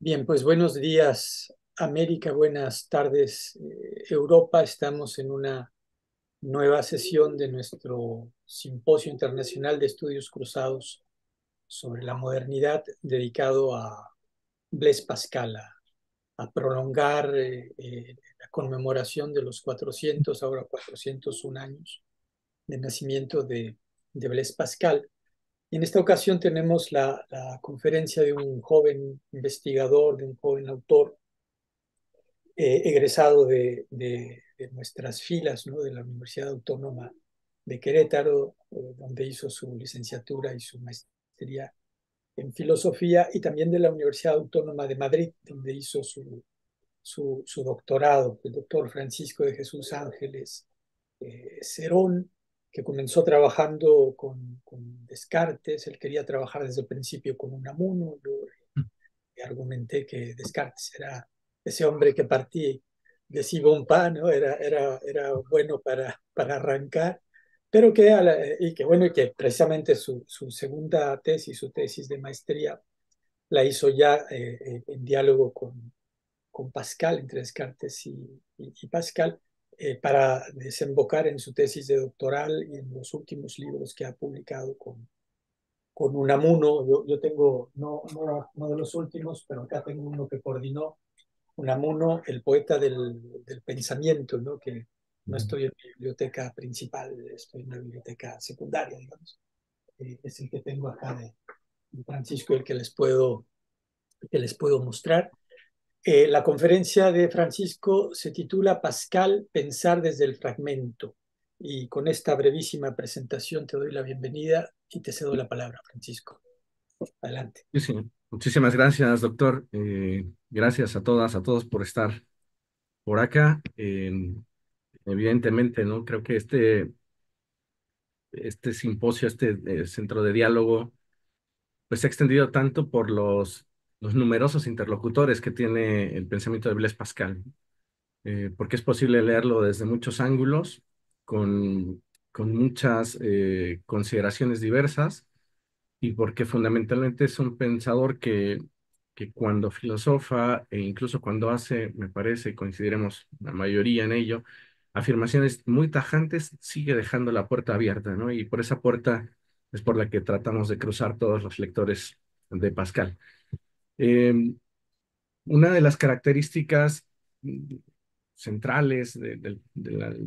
Bien, pues buenos días América, buenas tardes Europa. Estamos en una nueva sesión de nuestro Simposio Internacional de Estudios Cruzados sobre la modernidad dedicado a Blaise Pascal, a prolongar la conmemoración de los 400, ahora 401 años de nacimiento de Blaise Pascal. Y en esta ocasión tenemos la conferencia de un joven investigador, de un joven autor egresado de nuestras filas, ¿no? De la Universidad Autónoma de Querétaro, donde hizo su licenciatura y su maestría en filosofía, y también de la Universidad Autónoma de Madrid, donde hizo su doctorado, el doctor Francisco de Jesús Ángeles Cerón, que comenzó trabajando con Descartes. Él quería trabajar desde el principio con Unamuno. Yo argumenté que Descartes era ese hombre que partía de Sibonpa, ¿no? Era bueno para arrancar, pero y que bueno, y que precisamente su segunda tesis, su tesis de maestría, la hizo ya en diálogo con Pascal, entre Descartes y Pascal, para desembocar en su tesis de doctoral y en los últimos libros que ha publicado con Unamuno. Yo tengo, no de los últimos, pero acá tengo uno que coordinó Unamuno, el poeta del pensamiento, ¿no? Que no estoy en mi biblioteca principal, estoy en la biblioteca secundaria, digamos. Es el que tengo acá de Francisco, el que les puedo mostrar. La conferencia de Francisco se titula Pascal, pensar desde el fragmento. Y con esta brevísima presentación te doy la bienvenida y te cedo la palabra, Francisco. Adelante. Sí, sí. Muchísimas gracias, doctor. Gracias a todas, a todos por estar por acá. Evidentemente, ¿no? Creo que este simposio, centro de diálogo, pues se ha extendido tanto por los numerosos interlocutores que tiene el pensamiento de Blaise Pascal, porque es posible leerlo desde muchos ángulos, con, con muchas consideraciones diversas y porque fundamentalmente es un pensador que cuando filosofa e incluso cuando hace, me parece, coincidiremos la mayoría en ello, afirmaciones muy tajantes, sigue dejando la puerta abierta, ¿no? Y por esa puerta es por la que tratamos de cruzar todos los lectores de Pascal. Eh, una de las características centrales del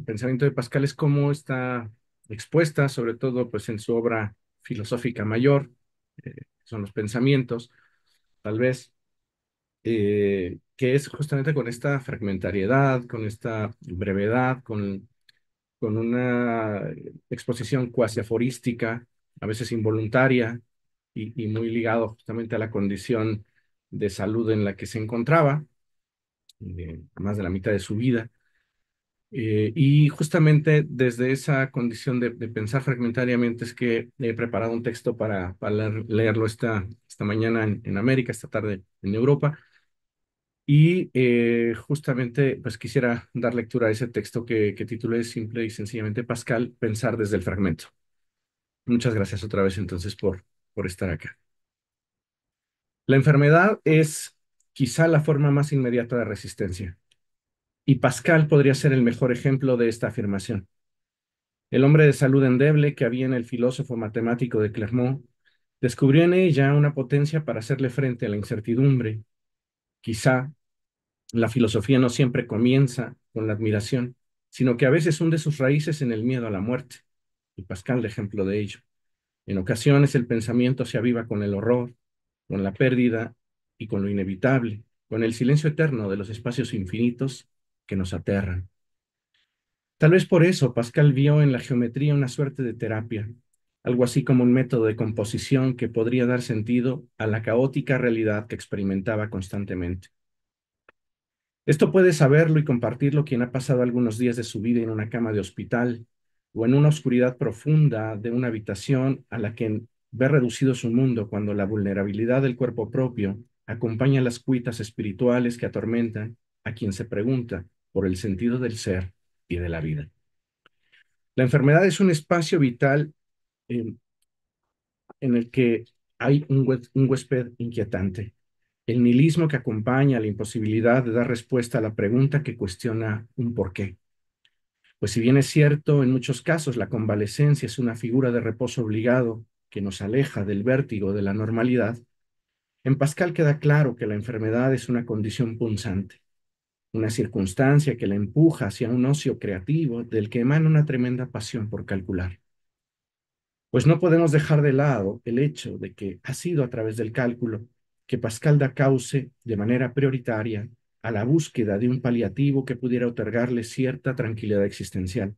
pensamiento de Pascal es cómo está expuesta, sobre todo pues, en su obra filosófica mayor, son los pensamientos, tal vez, que es justamente con esta fragmentariedad, con esta brevedad, con una exposición cuasi aforística, a veces involuntaria, y muy ligado justamente a la condición de salud en la que se encontraba, más de la mitad de su vida. Y justamente desde esa condición de pensar fragmentariamente es que he preparado un texto para leerlo esta mañana en América, esta tarde en Europa. Y justamente pues quisiera dar lectura a ese texto que titulé simple y sencillamente Pascal, pensar desde el fragmento. Muchas gracias otra vez entonces por estar acá. La enfermedad es quizá la forma más inmediata de resistencia. Y Pascal podría ser el mejor ejemplo de esta afirmación. El hombre de salud endeble que había en el filósofo matemático de Clermont descubrió en ella una potencia para hacerle frente a la incertidumbre. Quizá la filosofía no siempre comienza con la admiración, sino que a veces hunde sus raíces en el miedo a la muerte. Y Pascal es ejemplo de ello. En ocasiones el pensamiento se aviva con el horror, con la pérdida y con lo inevitable, con el silencio eterno de los espacios infinitos que nos aterran. Tal vez por eso Pascal vio en la geometría una suerte de terapia, algo así como un método de composición que podría dar sentido a la caótica realidad que experimentaba constantemente. Esto puede saberlo y compartirlo quien ha pasado algunos días de su vida en una cama de hospital o en una oscuridad profunda de una habitación a la que ve reducido su mundo cuando la vulnerabilidad del cuerpo propio acompaña las cuitas espirituales que atormentan a quien se pregunta por el sentido del ser y de la vida. La enfermedad es un espacio vital eh, en el que hay un huésped inquietante. el nihilismo que acompaña a la imposibilidad de dar respuesta a la pregunta que cuestiona un porqué. Pues si bien es cierto, en muchos casos la convalecencia es una figura de reposo obligado que nos aleja del vértigo de la normalidad, en Pascal queda claro que la enfermedad es una condición punzante, una circunstancia que la empuja hacia un ocio creativo del que emana una tremenda pasión por calcular. Pues no podemos dejar de lado el hecho de que ha sido a través del cálculo que Pascal da cauce de manera prioritaria a la búsqueda de un paliativo que pudiera otorgarle cierta tranquilidad existencial,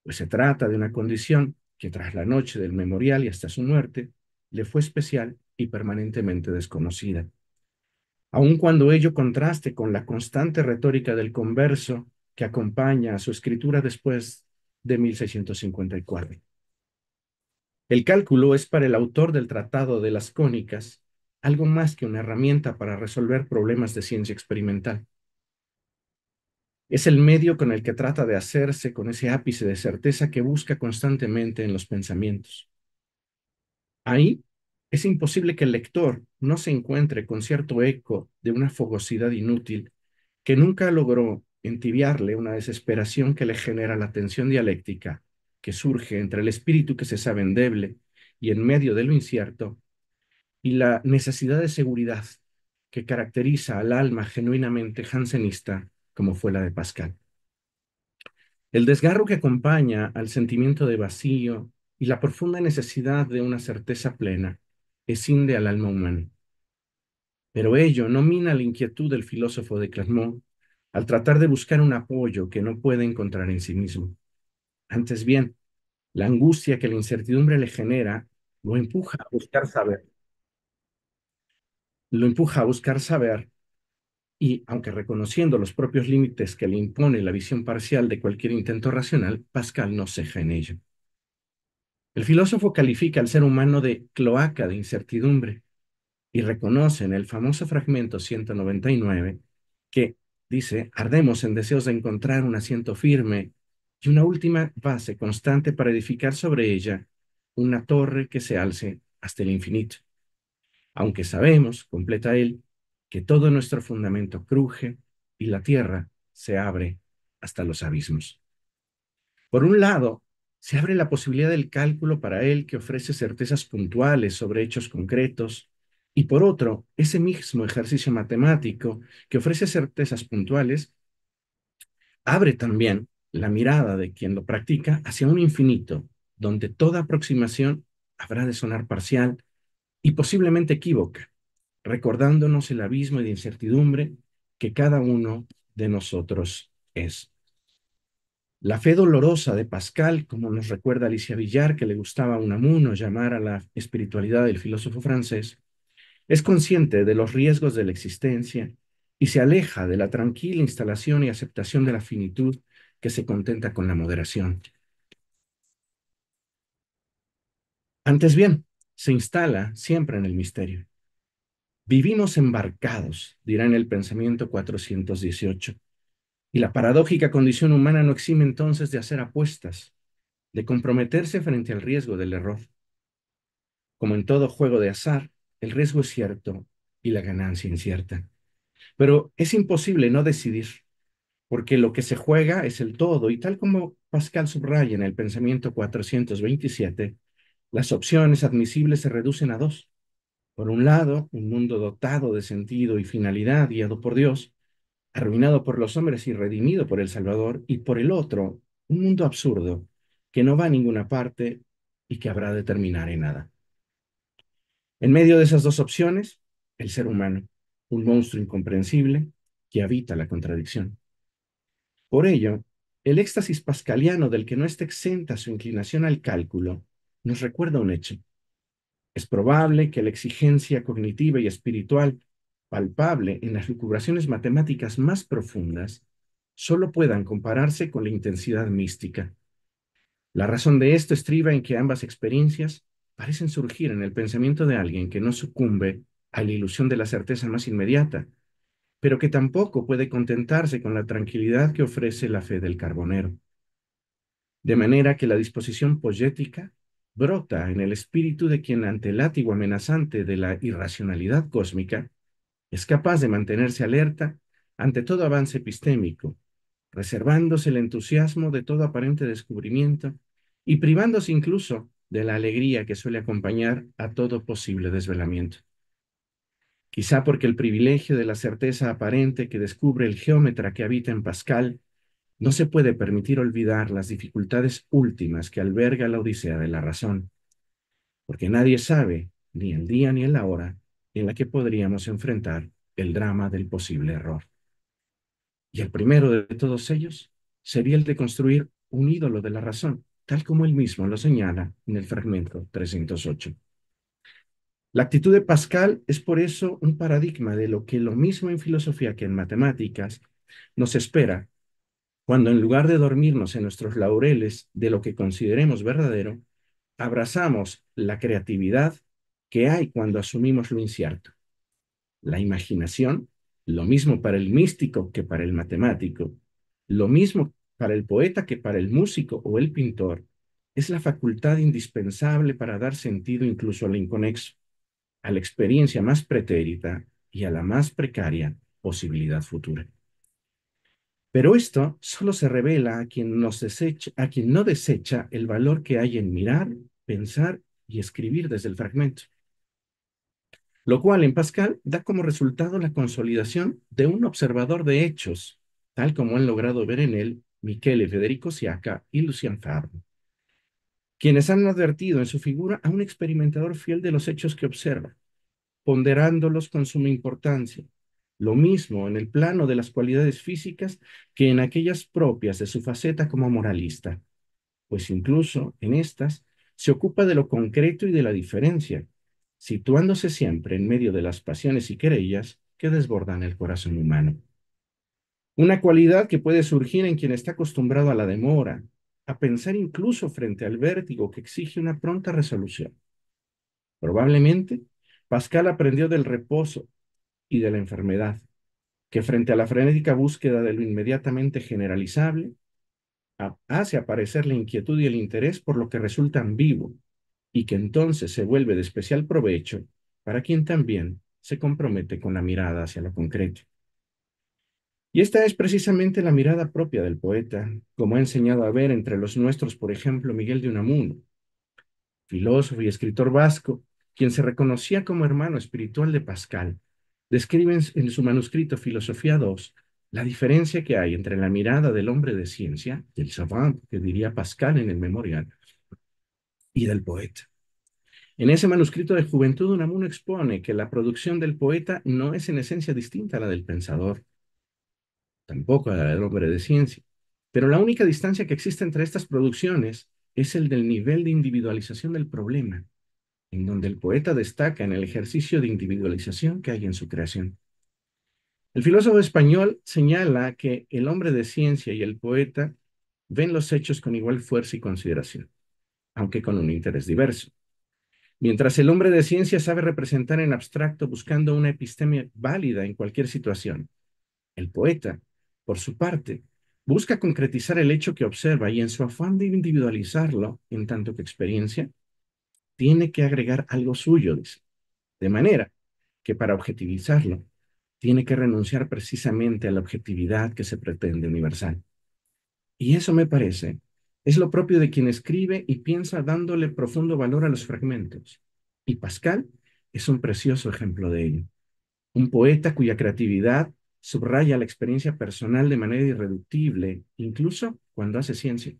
pues se trata de una condición que tras la noche del memorial y hasta su muerte le fue especial y permanentemente desconocida, aun cuando ello contraste con la constante retórica del converso que acompaña a su escritura después de 1654. El cálculo es para el autor del Tratado de las Cónicas algo más que una herramienta para resolver problemas de ciencia experimental. Es el medio con el que trata de hacerse con ese ápice de certeza que busca constantemente en los pensamientos. Ahí es imposible que el lector no se encuentre con cierto eco de una fogosidad inútil que nunca logró entibiarle una desesperación que le genera la tensión dialéctica que surge entre el espíritu que se sabe endeble y en medio de lo incierto, y la necesidad de seguridad que caracteriza al alma genuinamente jansenista como fue la de Pascal. El desgarro que acompaña al sentimiento de vacío y la profunda necesidad de una certeza plena escinde al alma humana. Pero ello no mina la inquietud del filósofo de Clermont al tratar de buscar un apoyo que no puede encontrar en sí mismo. Antes bien, la angustia que la incertidumbre le genera lo empuja a buscar saber, lo empuja a buscar saber y, aunque reconociendo los propios límites que le impone la visión parcial de cualquier intento racional, Pascal no ceja en ello. El filósofo califica al ser humano de cloaca de incertidumbre y reconoce en el famoso fragmento 199 que, dice, ardemos en deseos de encontrar un asiento firme y una última base constante para edificar sobre ella una torre que se alce hasta el infinito. Aunque sabemos, completa él, que todo nuestro fundamento cruje y la tierra se abre hasta los abismos. Por un lado, se abre la posibilidad del cálculo para él que ofrece certezas puntuales sobre hechos concretos, y por otro, ese mismo ejercicio matemático que ofrece certezas puntuales abre también la mirada de quien lo practica hacia un infinito, donde toda aproximación habrá de sonar parcial y posiblemente equívoca, recordándonos el abismo de incertidumbre que cada uno de nosotros es. La fe dolorosa de Pascal, como nos recuerda Alicia Villar, que le gustaba a Unamuno llamar a la espiritualidad del filósofo francés, es consciente de los riesgos de la existencia y se aleja de la tranquila instalación y aceptación de la finitud que se contenta con la moderación. Antes bien, se instala siempre en el misterio. Vivimos embarcados, dirá en el pensamiento 418, y la paradójica condición humana no exime entonces de hacer apuestas, de comprometerse frente al riesgo del error. Como en todo juego de azar, el riesgo es cierto y la ganancia incierta. Pero es imposible no decidir, porque lo que se juega es el todo, y tal como Pascal subraya en el pensamiento 427, las opciones admisibles se reducen a dos. Por un lado, un mundo dotado de sentido y finalidad, guiado por Dios, arruinado por los hombres y redimido por el Salvador, y por el otro, un mundo absurdo, que no va a ninguna parte y que habrá de terminar en nada. En medio de esas dos opciones, el ser humano, un monstruo incomprensible que habita la contradicción. Por ello, el éxtasis pascaliano del que no está exenta su inclinación al cálculo nos recuerda un hecho. Es probable que la exigencia cognitiva y espiritual palpable en las lucubraciones matemáticas más profundas solo puedan compararse con la intensidad mística. La razón de esto estriba en que ambas experiencias parecen surgir en el pensamiento de alguien que no sucumbe a la ilusión de la certeza más inmediata, pero que tampoco puede contentarse con la tranquilidad que ofrece la fe del carbonero. De manera que la disposición poética brota en el espíritu de quien ante el látigo amenazante de la irracionalidad cósmica Es capaz de mantenerse alerta ante todo avance epistémico, reservándose el entusiasmo de todo aparente descubrimiento y privándose incluso de la alegría que suele acompañar a todo posible desvelamiento. Quizá porque el privilegio de la certeza aparente que descubre el geómetra que habita en Pascal no se puede permitir olvidar las dificultades últimas que alberga la Odisea de la razón, porque nadie sabe ni el día ni la hora en la que podríamos enfrentar el drama del posible error. Y el primero de todos ellos sería el de construir un ídolo de la razón, tal como él mismo lo señala en el fragmento 308. La actitud de Pascal es por eso un paradigma de lo que lo mismo en filosofía que en matemáticas nos espera cuando en lugar de dormirnos en nuestros laureles de lo que consideremos verdadero, abrazamos la creatividad que hay cuando asumimos lo incierto. La imaginación, lo mismo para el místico que para el matemático, lo mismo para el poeta que para el músico o el pintor, es la facultad indispensable para dar sentido incluso al inconexo, a la experiencia más pretérita y a la más precaria posibilidad futura. Pero esto solo se revela a quien no desecha el valor que hay en mirar, pensar y escribir desde el fragmento, lo cual en Pascal da como resultado la consolidación de un observador de hechos, tal como han logrado ver en él Michele Federico Siaca y Lucien Febvre, quienes han advertido en su figura a un experimentador fiel de los hechos que observa, ponderándolos con suma importancia. Lo mismo en el plano de las cualidades físicas que en aquellas propias de su faceta como moralista, pues incluso en estas se ocupa de lo concreto y de la diferencia, situándose siempre en medio de las pasiones y querellas que desbordan el corazón humano. Una cualidad que puede surgir en quien está acostumbrado a la demora, a pensar incluso frente al vértigo que exige una pronta resolución. Probablemente, Pascal aprendió del reposo y de la enfermedad, que frente a la frenética búsqueda de lo inmediatamente generalizable, hace aparecer la inquietud y el interés por lo que resulta vivo, y que entonces se vuelve de especial provecho para quien también se compromete con la mirada hacia lo concreto. Y esta es precisamente la mirada propia del poeta, como ha enseñado a ver entre los nuestros, por ejemplo, Miguel de Unamuno, filósofo y escritor vasco, quien se reconocía como hermano espiritual de Pascal. Describe en su manuscrito Filosofía 2 la diferencia que hay entre la mirada del hombre de ciencia, del savant, que diría Pascal en el Memorial, y del poeta. En ese manuscrito de Juventud, Unamuno expone que la producción del poeta no es en esencia distinta a la del pensador, tampoco a la del hombre de ciencia, pero la única distancia que existe entre estas producciones es el del nivel de individualización del problema, en donde el poeta destaca en el ejercicio de individualización que hay en su creación. El filósofo español señala que el hombre de ciencia y el poeta ven los hechos con igual fuerza y consideración, aunque con un interés diverso. Mientras el hombre de ciencia sabe representar en abstracto buscando una epistemia válida en cualquier situación, el poeta, por su parte, busca concretizar el hecho que observa y en su afán de individualizarlo en tanto que experiencia, tiene que agregar algo suyo, dice, de manera que para objetivizarlo, tiene que renunciar precisamente a la objetividad que se pretende universal. Y eso me parece, es lo propio de quien escribe y piensa dándole profundo valor a los fragmentos. Y Pascal es un precioso ejemplo de ello. Un poeta cuya creatividad subraya la experiencia personal de manera irreductible, incluso cuando hace ciencia.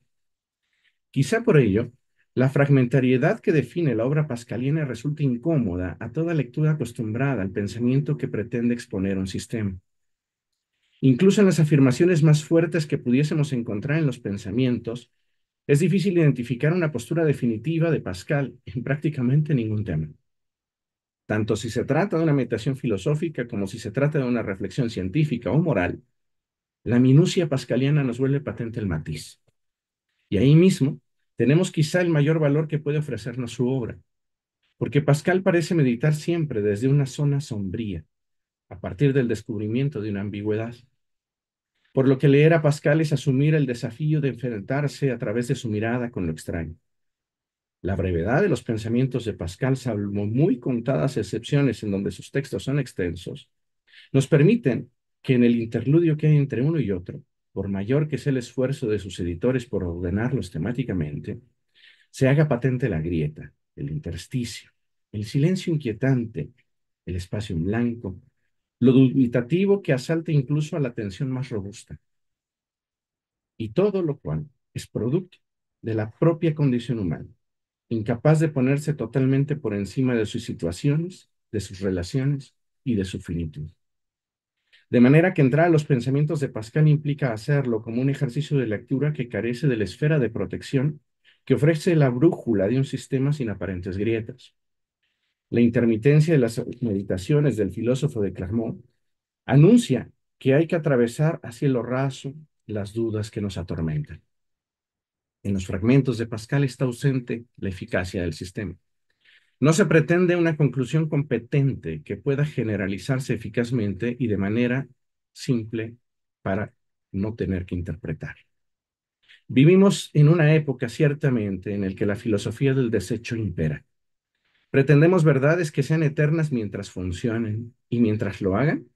Quizá por ello, la fragmentariedad que define la obra pascaliana resulta incómoda a toda lectura acostumbrada al pensamiento que pretende exponer un sistema. Incluso en las afirmaciones más fuertes que pudiésemos encontrar en los pensamientos, es difícil identificar una postura definitiva de Pascal en prácticamente ningún tema. Tanto si se trata de una meditación filosófica como si se trata de una reflexión científica o moral, la minucia pascaliana nos vuelve patente el matiz. Y ahí mismo tenemos quizá el mayor valor que puede ofrecernos su obra, porque Pascal parece meditar siempre desde una zona sombría, a partir del descubrimiento de una ambigüedad. Por lo que leer a Pascal es asumir el desafío de enfrentarse a través de su mirada con lo extraño. La brevedad de los pensamientos de Pascal, salvo muy contadas excepciones en donde sus textos son extensos, Nos permiten que en el interludio que hay entre uno y otro, por mayor que sea el esfuerzo de sus editores por ordenarlos temáticamente, se haga patente la grieta, el intersticio, el silencio inquietante, el espacio en blanco, lo dubitativo que asalta incluso a la atención más robusta, y todo lo cual es producto de la propia condición humana, incapaz de ponerse totalmente por encima de sus situaciones, de sus relaciones y de su finitud. De manera que entrar a los pensamientos de Pascal implica hacerlo como un ejercicio de lectura que carece de la esfera de protección que ofrece la brújula de un sistema sin aparentes grietas. La intermitencia de las meditaciones del filósofo de Clermont anuncia que hay que atravesar a cielo raso las dudas que nos atormentan. En los fragmentos de Pascal está ausente la eficacia del sistema. No se pretende una conclusión competente que pueda generalizarse eficazmente y de manera simple para no tener que interpretar. Vivimos en una época ciertamente en la que la filosofía del desecho impera. Pretendemos verdades que sean eternas mientras funcionen y mientras lo hagan,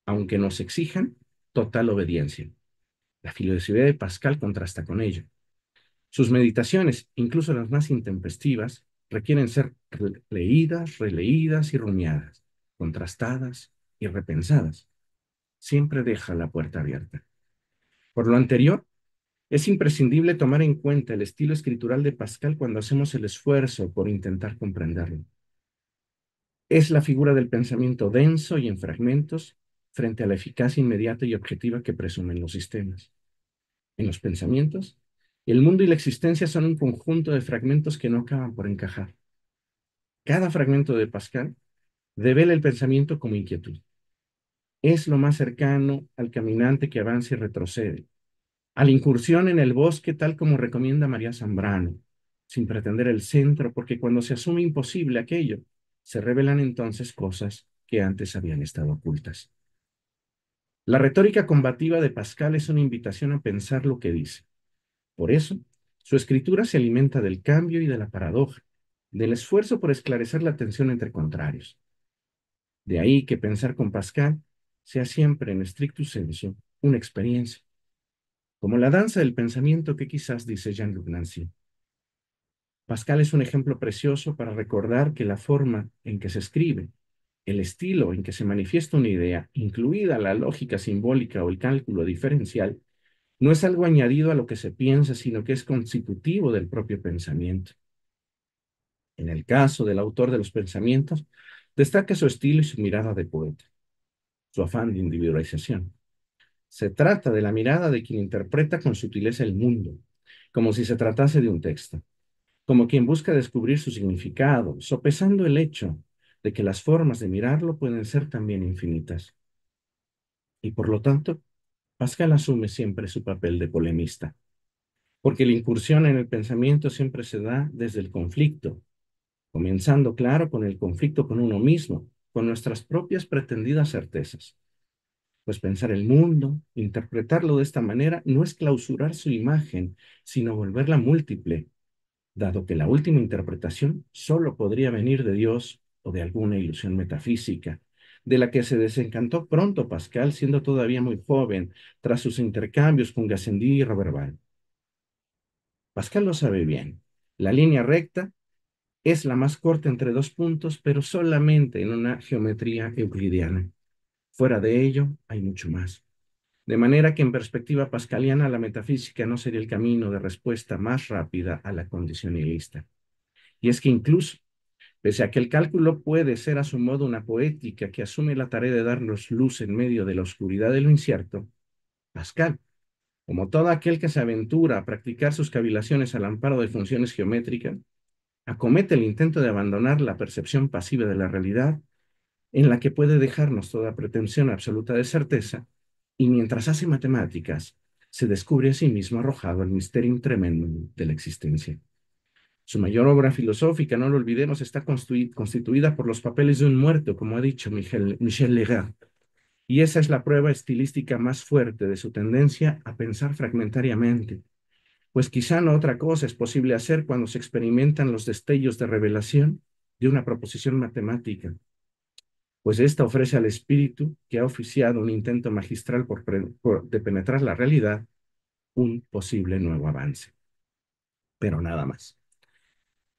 aunque nos exijan total obediencia. La filosofía de Pascal contrasta con ello. Sus meditaciones, incluso las más intempestivas, requieren ser leídas, releídas y rumiadas, contrastadas y repensadas. Siempre deja la puerta abierta. Por lo anterior, es imprescindible tomar en cuenta el estilo escritural de Pascal cuando hacemos el esfuerzo por intentar comprenderlo. Es la figura del pensamiento denso y en fragmentos frente a la eficacia inmediata y objetiva que presumen los sistemas. En los pensamientos, el mundo y la existencia son un conjunto de fragmentos que no acaban por encajar. Cada fragmento de Pascal devela el pensamiento como inquietud. Es lo más cercano al caminante que avanza y retrocede, a la incursión en el bosque tal como recomienda María Zambrano, sin pretender el centro, porque cuando se asume imposible aquello, se revelan entonces cosas que antes habían estado ocultas. La retórica combativa de Pascal es una invitación a pensar lo que dice. Por eso, su escritura se alimenta del cambio y de la paradoja, del esfuerzo por esclarecer la tensión entre contrarios. De ahí que pensar con Pascal sea siempre, en stricto sensu, una experiencia, como la danza del pensamiento que quizás dice Jean-Luc Nancy. Pascal es un ejemplo precioso para recordar que la forma en que se escribe, el estilo en que se manifiesta una idea, incluida la lógica simbólica o el cálculo diferencial, no es algo añadido a lo que se piensa, sino que es constitutivo del propio pensamiento. En el caso del autor de los pensamientos, destaca su estilo y su mirada de poeta, su afán de individualización. Se trata de la mirada de quien interpreta con sutileza el mundo, como si se tratase de un texto, como quien busca descubrir su significado, sopesando el hecho de que las formas de mirarlo pueden ser también infinitas. Y por lo tanto, Pascal asume siempre su papel de polemista, porque la incursión en el pensamiento siempre se da desde el conflicto, comenzando, claro, con el conflicto con uno mismo, con nuestras propias pretendidas certezas. Pues pensar el mundo, interpretarlo de esta manera, no es clausurar su imagen, sino volverla múltiple, dado que la última interpretación solo podría venir de Dios o de alguna ilusión metafísica, de la que se desencantó pronto Pascal, siendo todavía muy joven, tras sus intercambios con Gassendi y Roberval. Pascal lo sabe bien. La línea recta es la más corta entre dos puntos, pero solamente en una geometría euclidiana. Fuera de ello, hay mucho más. De manera que en perspectiva pascaliana, la metafísica no sería el camino de respuesta más rápida a la condición nihilista. Y es que incluso, pese a que el cálculo puede ser a su modo una poética que asume la tarea de darnos luz en medio de la oscuridad de lo incierto, Pascal, como todo aquel que se aventura a practicar sus cavilaciones al amparo de funciones geométricas, acomete el intento de abandonar la percepción pasiva de la realidad, en la que puede dejarnos toda pretensión absoluta de certeza, y mientras hace matemáticas, se descubre a sí mismo arrojado al misterio tremendo de la existencia. Su mayor obra filosófica, no lo olvidemos, está constituida por los papeles de un muerto, como ha dicho Michel Legrand, y esa es la prueba estilística más fuerte de su tendencia a pensar fragmentariamente, pues quizá no otra cosa es posible hacer cuando se experimentan los destellos de revelación de una proposición matemática. pues ésta ofrece al espíritu que ha oficiado un intento magistral de penetrar la realidad un posible nuevo avance, pero nada más.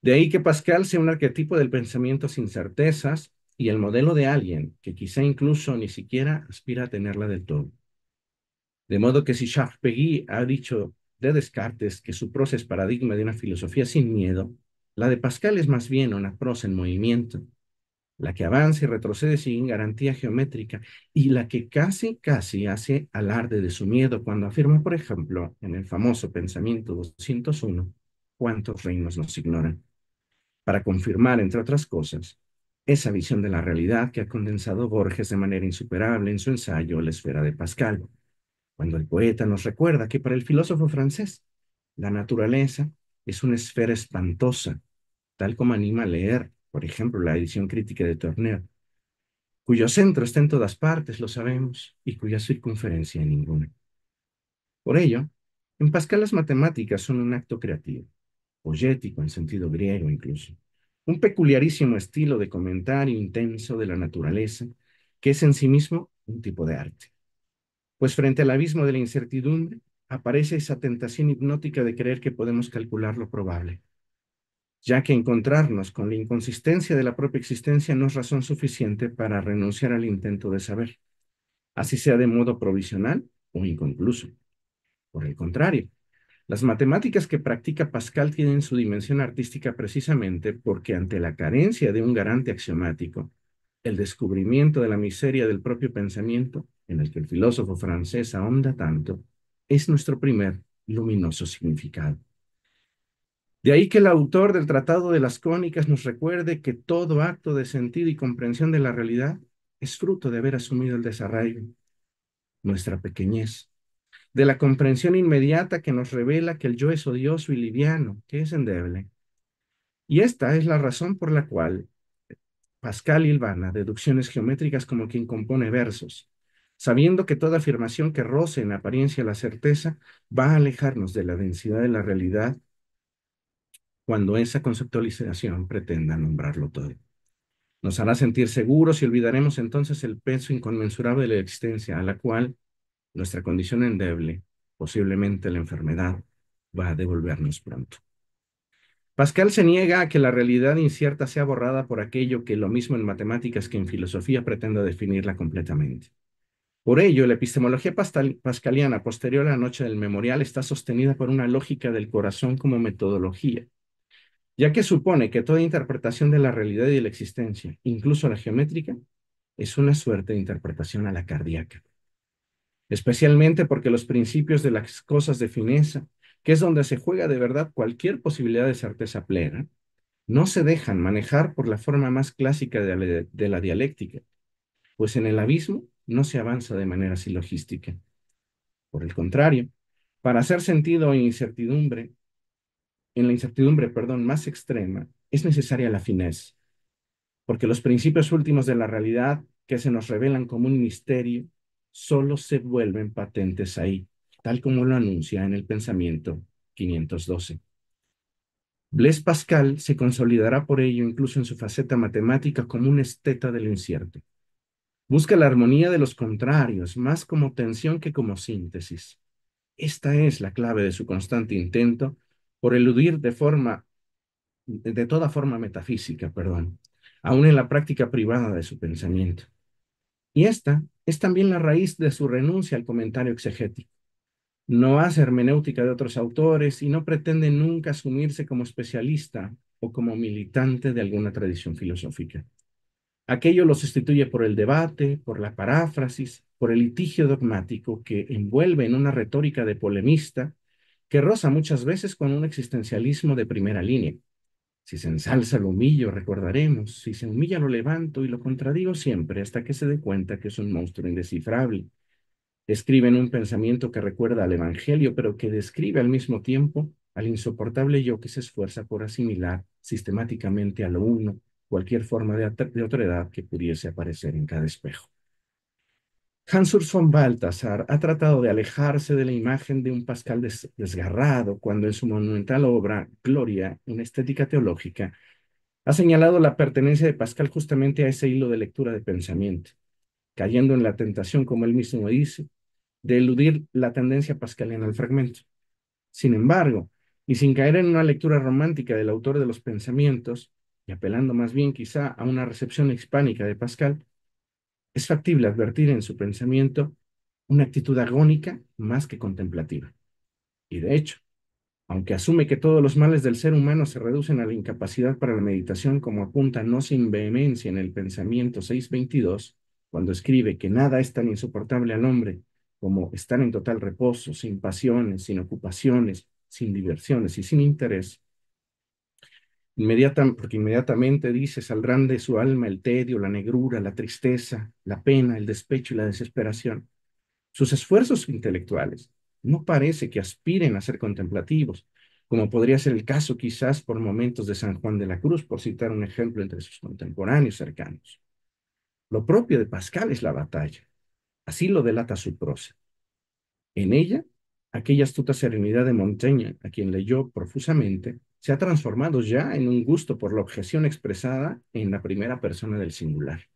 De ahí que Pascal sea un arquetipo del pensamiento sin certezas y el modelo de alguien que quizá incluso ni siquiera aspira a tenerla del todo. De modo que si Charles Péguy ha dicho de Descartes que su prosa es paradigma de una filosofía sin miedo, la de Pascal es más bien una prosa en movimiento, la que avanza y retrocede sin garantía geométrica y la que casi hace alarde de su miedo cuando afirma, por ejemplo, en el famoso Pensamiento 201, ¿cuántos reinos nos ignoran? Para confirmar, entre otras cosas, esa visión de la realidad que ha condensado Borges de manera insuperable en su ensayo La esfera de Pascal, cuando el poeta nos recuerda que para el filósofo francés, la naturaleza es una esfera espantosa, tal como anima a leer, por ejemplo, la edición crítica de Turner, cuyo centro está en todas partes, lo sabemos, y cuya circunferencia en ninguna. Por ello, en Pascal las matemáticas son un acto creativo, poético en sentido griego incluso, un peculiarísimo estilo de comentario intenso de la naturaleza, que es en sí mismo un tipo de arte. Pues frente al abismo de la incertidumbre, aparece esa tentación hipnótica de creer que podemos calcular lo probable, ya que encontrarnos con la inconsistencia de la propia existencia no es razón suficiente para renunciar al intento de saber, así sea de modo provisional o inconcluso. Por el contrario, las matemáticas que practica Pascal tienen su dimensión artística precisamente porque ante la carencia de un garante axiomático, el descubrimiento de la miseria del propio pensamiento, en el que el filósofo francés ahonda tanto, es nuestro primer luminoso significado. De ahí que el autor del Tratado de las Cónicas nos recuerde que todo acto de sentido y comprensión de la realidad es fruto de haber asumido el desarraigo, nuestra pequeñez, de la comprensión inmediata que nos revela que el yo es odioso y liviano, que es endeble. Y esta es la razón por la cual Pascal hilvana deducciones geométricas como quien compone versos, sabiendo que toda afirmación que roce en apariencia la certeza va a alejarnos de la densidad de la realidad cuando esa conceptualización pretenda nombrarlo todo. Nos hará sentir seguros y olvidaremos entonces el peso inconmensurable de la existencia a la cual nuestra condición endeble, posiblemente la enfermedad, va a devolvernos pronto. Pascal se niega a que la realidad incierta sea borrada por aquello que lo mismo en matemáticas que en filosofía pretenda definirla completamente. Por ello, la epistemología pascaliana posterior a la noche del memorial está sostenida por una lógica del corazón como metodología, ya que supone que toda interpretación de la realidad y de la existencia, incluso la geométrica, es una suerte de interpretación a la cardíaca, especialmente porque los principios de las cosas de fineza, que es donde se juega de verdad cualquier posibilidad de certeza plena, no se dejan manejar por la forma más clásica de la dialéctica, pues en el abismo no se avanza de manera silogística. Por el contrario, para hacer sentido en la incertidumbre, perdón, más extrema, es necesaria la fineza, porque los principios últimos de la realidad que se nos revelan como un misterio solo se vuelven patentes ahí, tal como lo anuncia en el pensamiento 512. Blaise Pascal se consolidará por ello incluso en su faceta matemática como un esteta de lo incierto. Busca la armonía de los contrarios, más como tensión que como síntesis. Esta es la clave de su constante intento por eludir de toda forma metafísica, perdón, aún en la práctica privada de su pensamiento. Y esta es también la raíz de su renuncia al comentario exegético. No hace hermenéutica de otros autores y no pretende nunca asumirse como especialista o como militante de alguna tradición filosófica. Aquello lo sustituye por el debate, por la paráfrasis, por el litigio dogmático que envuelve en una retórica de polemista que roza muchas veces con un existencialismo de primera línea. Si se ensalza lo humillo, recordaremos. Si se humilla lo levanto y lo contradigo siempre hasta que se dé cuenta que es un monstruo indescifrable. Escribe en un pensamiento que recuerda al Evangelio, pero que describe al mismo tiempo al insoportable yo que se esfuerza por asimilar sistemáticamente a lo uno cualquier forma de otredad que pudiese aparecer en cada espejo. Hans Urs von Balthasar ha tratado de alejarse de la imagen de un Pascal desgarrado cuando en su monumental obra Gloria, una estética teológica, ha señalado la pertenencia de Pascal justamente a ese hilo de lectura de pensamiento, cayendo en la tentación, como él mismo dice, de eludir la tendencia pascaliana al fragmento. Sin embargo, y sin caer en una lectura romántica del autor de los pensamientos, y apelando más bien quizá a una recepción hispánica de Pascal, es factible advertir en su pensamiento una actitud agónica más que contemplativa. Y de hecho, aunque asume que todos los males del ser humano se reducen a la incapacidad para la meditación, como apunta no sin vehemencia en el pensamiento 622, cuando escribe que nada es tan insoportable al hombre como estar en total reposo, sin pasiones, sin ocupaciones, sin diversiones y sin interés, porque inmediatamente dice, saldrán de su alma el tedio, la negrura, la tristeza, la pena, el despecho y la desesperación. Sus esfuerzos intelectuales no parece que aspiren a ser contemplativos, como podría ser el caso quizás por momentos de San Juan de la Cruz, por citar un ejemplo entre sus contemporáneos cercanos. Lo propio de Pascal es la batalla, así lo delata su prosa. En ella, aquella astuta serenidad de Montaigne, a quien leyó profusamente, se ha transformado ya en un gusto por la objeción expresada en la primera persona del singular.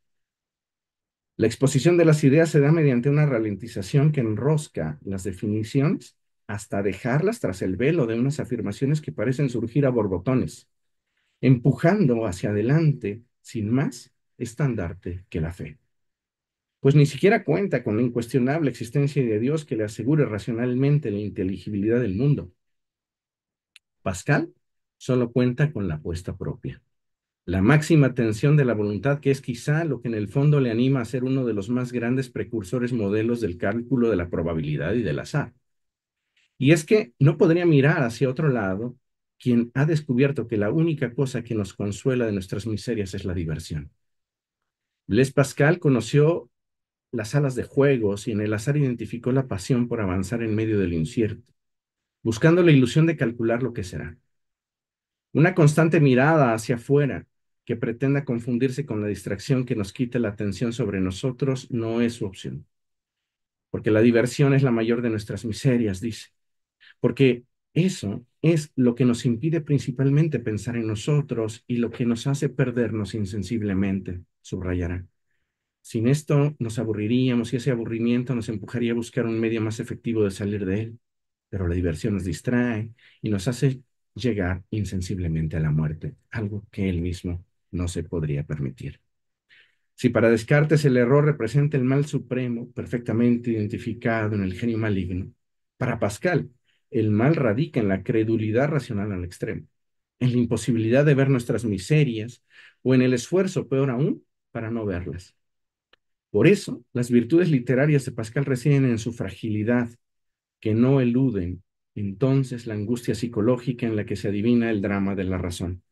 La exposición de las ideas se da mediante una ralentización que enrosca las definiciones hasta dejarlas tras el velo de unas afirmaciones que parecen surgir a borbotones, empujando hacia adelante, sin más estandarte que la fe. Pues ni siquiera cuenta con la incuestionable existencia de Dios que le asegure racionalmente la inteligibilidad del mundo. Pascal solo cuenta con la apuesta propia, la máxima tensión de la voluntad, que es quizá lo que en el fondo le anima a ser uno de los más grandes precursores modelos del cálculo de la probabilidad y del azar. Y es que no podría mirar hacia otro lado quien ha descubierto que la única cosa que nos consuela de nuestras miserias es la diversión. Blaise Pascal conoció las salas de juegos y en el azar identificó la pasión por avanzar en medio del incierto, buscando la ilusión de calcular lo que será. Una constante mirada hacia afuera que pretenda confundirse con la distracción que nos quite la atención sobre nosotros no es su opción. Porque la diversión es la mayor de nuestras miserias, dice. Porque eso es lo que nos impide principalmente pensar en nosotros y lo que nos hace perdernos insensiblemente, subrayará. Sin esto nos aburriríamos y ese aburrimiento nos empujaría a buscar un medio más efectivo de salir de él. Pero la diversión nos distrae y nos hace llegar insensiblemente a la muerte, algo que él mismo no se podría permitir. Si para Descartes el error representa el mal supremo, perfectamente identificado en el genio maligno, para Pascal el mal radica en la credulidad racional al extremo, en la imposibilidad de ver nuestras miserias o en el esfuerzo, peor aún, para no verlas. Por eso, las virtudes literarias de Pascal residen en su fragilidad, que no eluden entonces la angustia psicológica en la que se adivina el drama de la razón.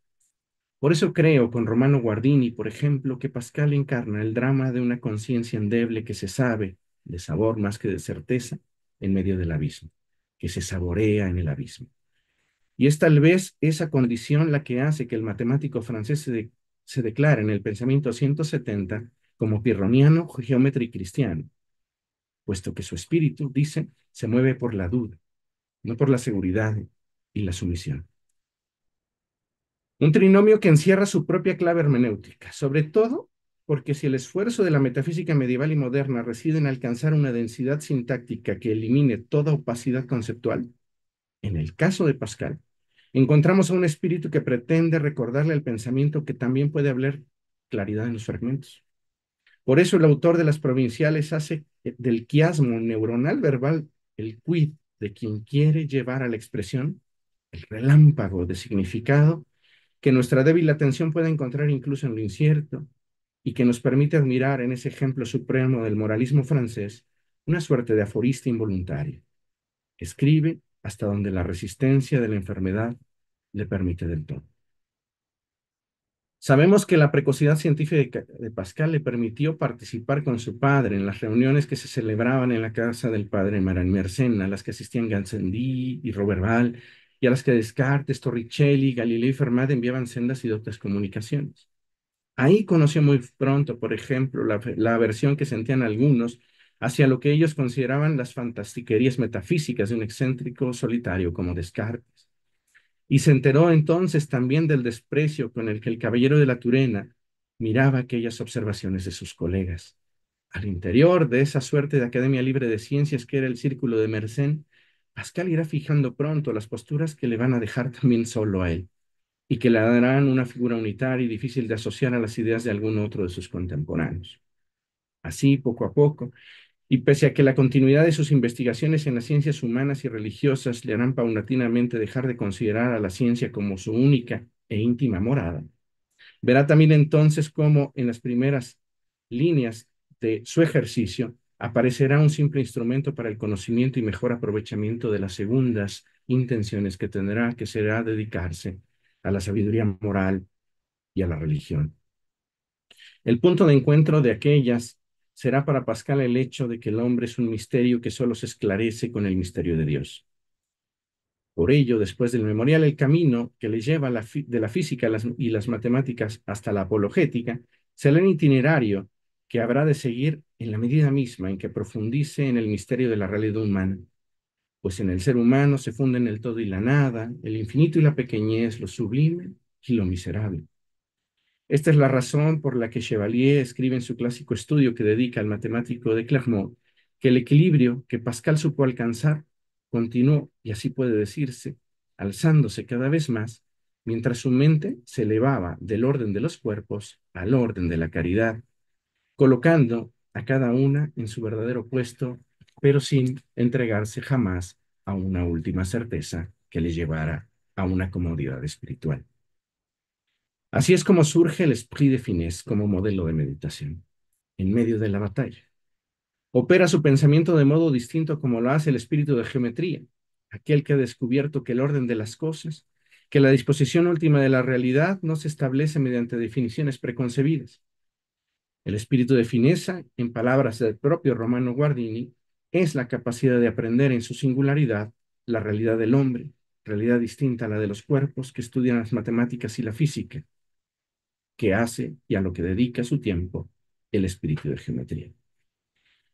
Por eso creo con Romano Guardini, por ejemplo, que Pascal encarna el drama de una conciencia endeble que se sabe, de sabor más que de certeza, en medio del abismo, que se saborea en el abismo. Y es tal vez esa condición la que hace que el matemático francés se declare en el pensamiento 170 como pirroniano, geómetra y cristiano, puesto que su espíritu, dice, se mueve por la duda, no por la seguridad y la sumisión. Un trinomio que encierra su propia clave hermenéutica, sobre todo porque si el esfuerzo de la metafísica medieval y moderna reside en alcanzar una densidad sintáctica que elimine toda opacidad conceptual, en el caso de Pascal, encontramos a un espíritu que pretende recordarle al pensamiento que también puede hablar claridad en los fragmentos. Por eso el autor de las provinciales hace del quiasmo neuronal verbal el quid de quien quiere llevar a la expresión el relámpago de significado que nuestra débil atención puede encontrar incluso en lo incierto y que nos permite admirar en ese ejemplo supremo del moralismo francés una suerte de aforista involuntario. Escribe hasta donde la resistencia de la enfermedad le permite del todo. Sabemos que la precocidad científica de Pascal le permitió participar con su padre en las reuniones que se celebraban en la casa del padre Mersenne, a las que asistían Gassendi y Roberval, y a las que Descartes, Torricelli, Galileo y Fermat enviaban sendas y doctas comunicaciones. Ahí conoció muy pronto, por ejemplo, la aversión que sentían algunos hacia lo que ellos consideraban las fantastiquerías metafísicas de un excéntrico solitario como Descartes. y se enteró entonces también del desprecio con el que el caballero de la Turena miraba aquellas observaciones de sus colegas. Al interior de esa suerte de Academia Libre de Ciencias que era el círculo de Mersenne, Pascal irá fijando pronto las posturas que le van a dejar también solo a él y que le darán una figura unitaria y difícil de asociar a las ideas de algún otro de sus contemporáneos. Así, poco a poco, y pese a que la continuidad de sus investigaciones en las ciencias humanas y religiosas le harán paulatinamente dejar de considerar a la ciencia como su única e íntima morada, verá también entonces cómo en las primeras líneas de su ejercicio aparecerá un simple instrumento para el conocimiento y mejor aprovechamiento de las segundas intenciones que tendrá, que será dedicarse a la sabiduría moral y a la religión. El punto de encuentro de aquellas será para Pascal el hecho de que el hombre es un misterio que solo se esclarece con el misterio de Dios. Por ello, después del memorial, el camino que le lleva de la física y las matemáticas hasta la apologética será el itinerario que habrá de seguir en la medida misma en que profundice en el misterio de la realidad humana, pues en el ser humano se funden el todo y la nada, el infinito y la pequeñez, lo sublime y lo miserable. Esta es la razón por la que Chevalier escribe en su clásico estudio que dedica al matemático de Clermont que el equilibrio que Pascal supo alcanzar continuó, y así puede decirse, alzándose cada vez más, mientras su mente se elevaba del orden de los cuerpos al orden de la caridad, colocando a cada una en su verdadero puesto, pero sin entregarse jamás a una última certeza que le llevara a una comodidad espiritual. Así es como surge el esprit de finesse como modelo de meditación, en medio de la batalla. Opera su pensamiento de modo distinto como lo hace el espíritu de geometría, aquel que ha descubierto que el orden de las cosas, que la disposición última de la realidad no se establece mediante definiciones preconcebidas. El espíritu de fineza, en palabras del propio Romano Guardini, es la capacidad de aprender en su singularidad la realidad del hombre, realidad distinta a la de los cuerpos que estudian las matemáticas y la física, que hace y a lo que dedica su tiempo el espíritu de geometría.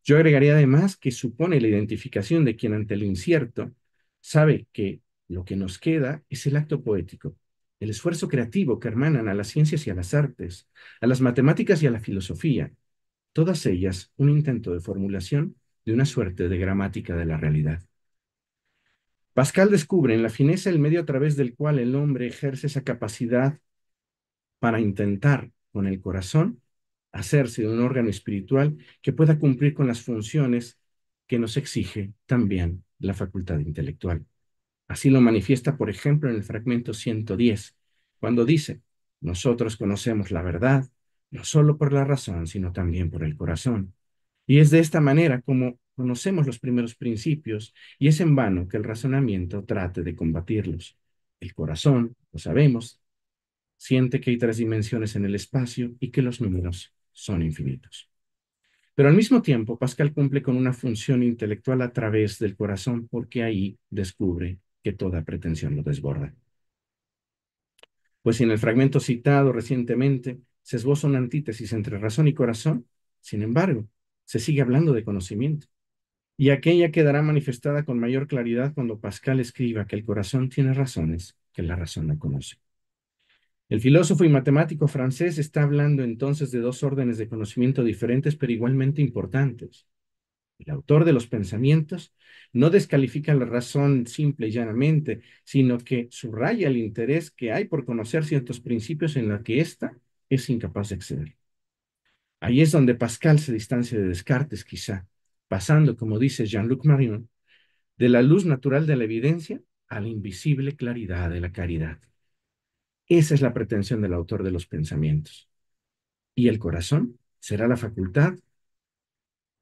Yo agregaría además que supone la identificación de quien ante lo incierto sabe que lo que nos queda es el acto poético, el esfuerzo creativo que hermanan a las ciencias y a las artes, a las matemáticas y a la filosofía, todas ellas un intento de formulación de una suerte de gramática de la realidad. Pascal descubre en la fineza el medio a través del cual el hombre ejerce esa capacidad para intentar con el corazón hacerse de un órgano espiritual que pueda cumplir con las funciones que nos exige también la facultad intelectual. Así lo manifiesta, por ejemplo, en el fragmento 110, cuando dice, nosotros conocemos la verdad, no solo por la razón, sino también por el corazón. Y es de esta manera como conocemos los primeros principios, y es en vano que el razonamiento trate de combatirlos. El corazón, lo sabemos, siente que hay tres dimensiones en el espacio y que los números son infinitos. Pero al mismo tiempo, Pascal cumple con una función intelectual a través del corazón porque ahí descubre que toda pretensión lo desborda. Pues si en el fragmento citado recientemente se esboza una antítesis entre razón y corazón, sin embargo, se sigue hablando de conocimiento. Y aquella quedará manifestada con mayor claridad cuando Pascal escriba que el corazón tiene razones que la razón no conoce. El filósofo y matemático francés está hablando entonces de dos órdenes de conocimiento diferentes pero igualmente importantes. El autor de los pensamientos no descalifica la razón simple y llanamente, sino que subraya el interés que hay por conocer ciertos principios en los que ésta es incapaz de acceder. Ahí es donde Pascal se distancia de Descartes, quizá, pasando, como dice Jean-Luc Marion, de la luz natural de la evidencia a la invisible claridad de la caridad. Esa es la pretensión del autor de los pensamientos. Y el corazón será la facultad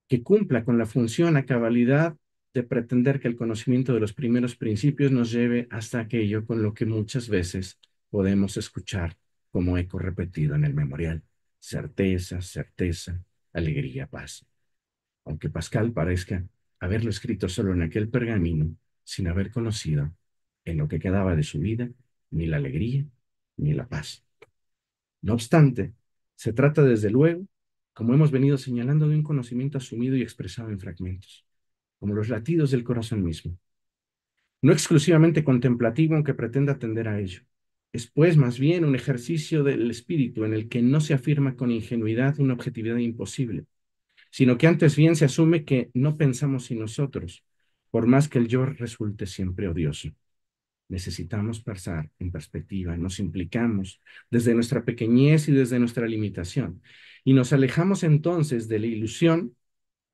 que cumpla con la función a cabalidad de pretender que el conocimiento de los primeros principios nos lleve hasta aquello con lo que muchas veces podemos escuchar como eco repetido en el memorial. Certeza, certeza, alegría, paz. Aunque Pascal parezca haberlo escrito solo en aquel pergamino, sin haber conocido en lo que quedaba de su vida ni la alegría ni la paz. No obstante, se trata desde luego, como hemos venido señalando, de un conocimiento asumido y expresado en fragmentos, como los latidos del corazón mismo. no exclusivamente contemplativo, aunque pretenda atender a ello. Es pues más bien un ejercicio del espíritu en el que no se afirma con ingenuidad una objetividad imposible, sino que antes bien se asume que no pensamos sin nosotros, por más que el yo resulte siempre odioso. Necesitamos pensar en perspectiva, nos implicamos desde nuestra pequeñez y desde nuestra limitación, y nos alejamos entonces de la ilusión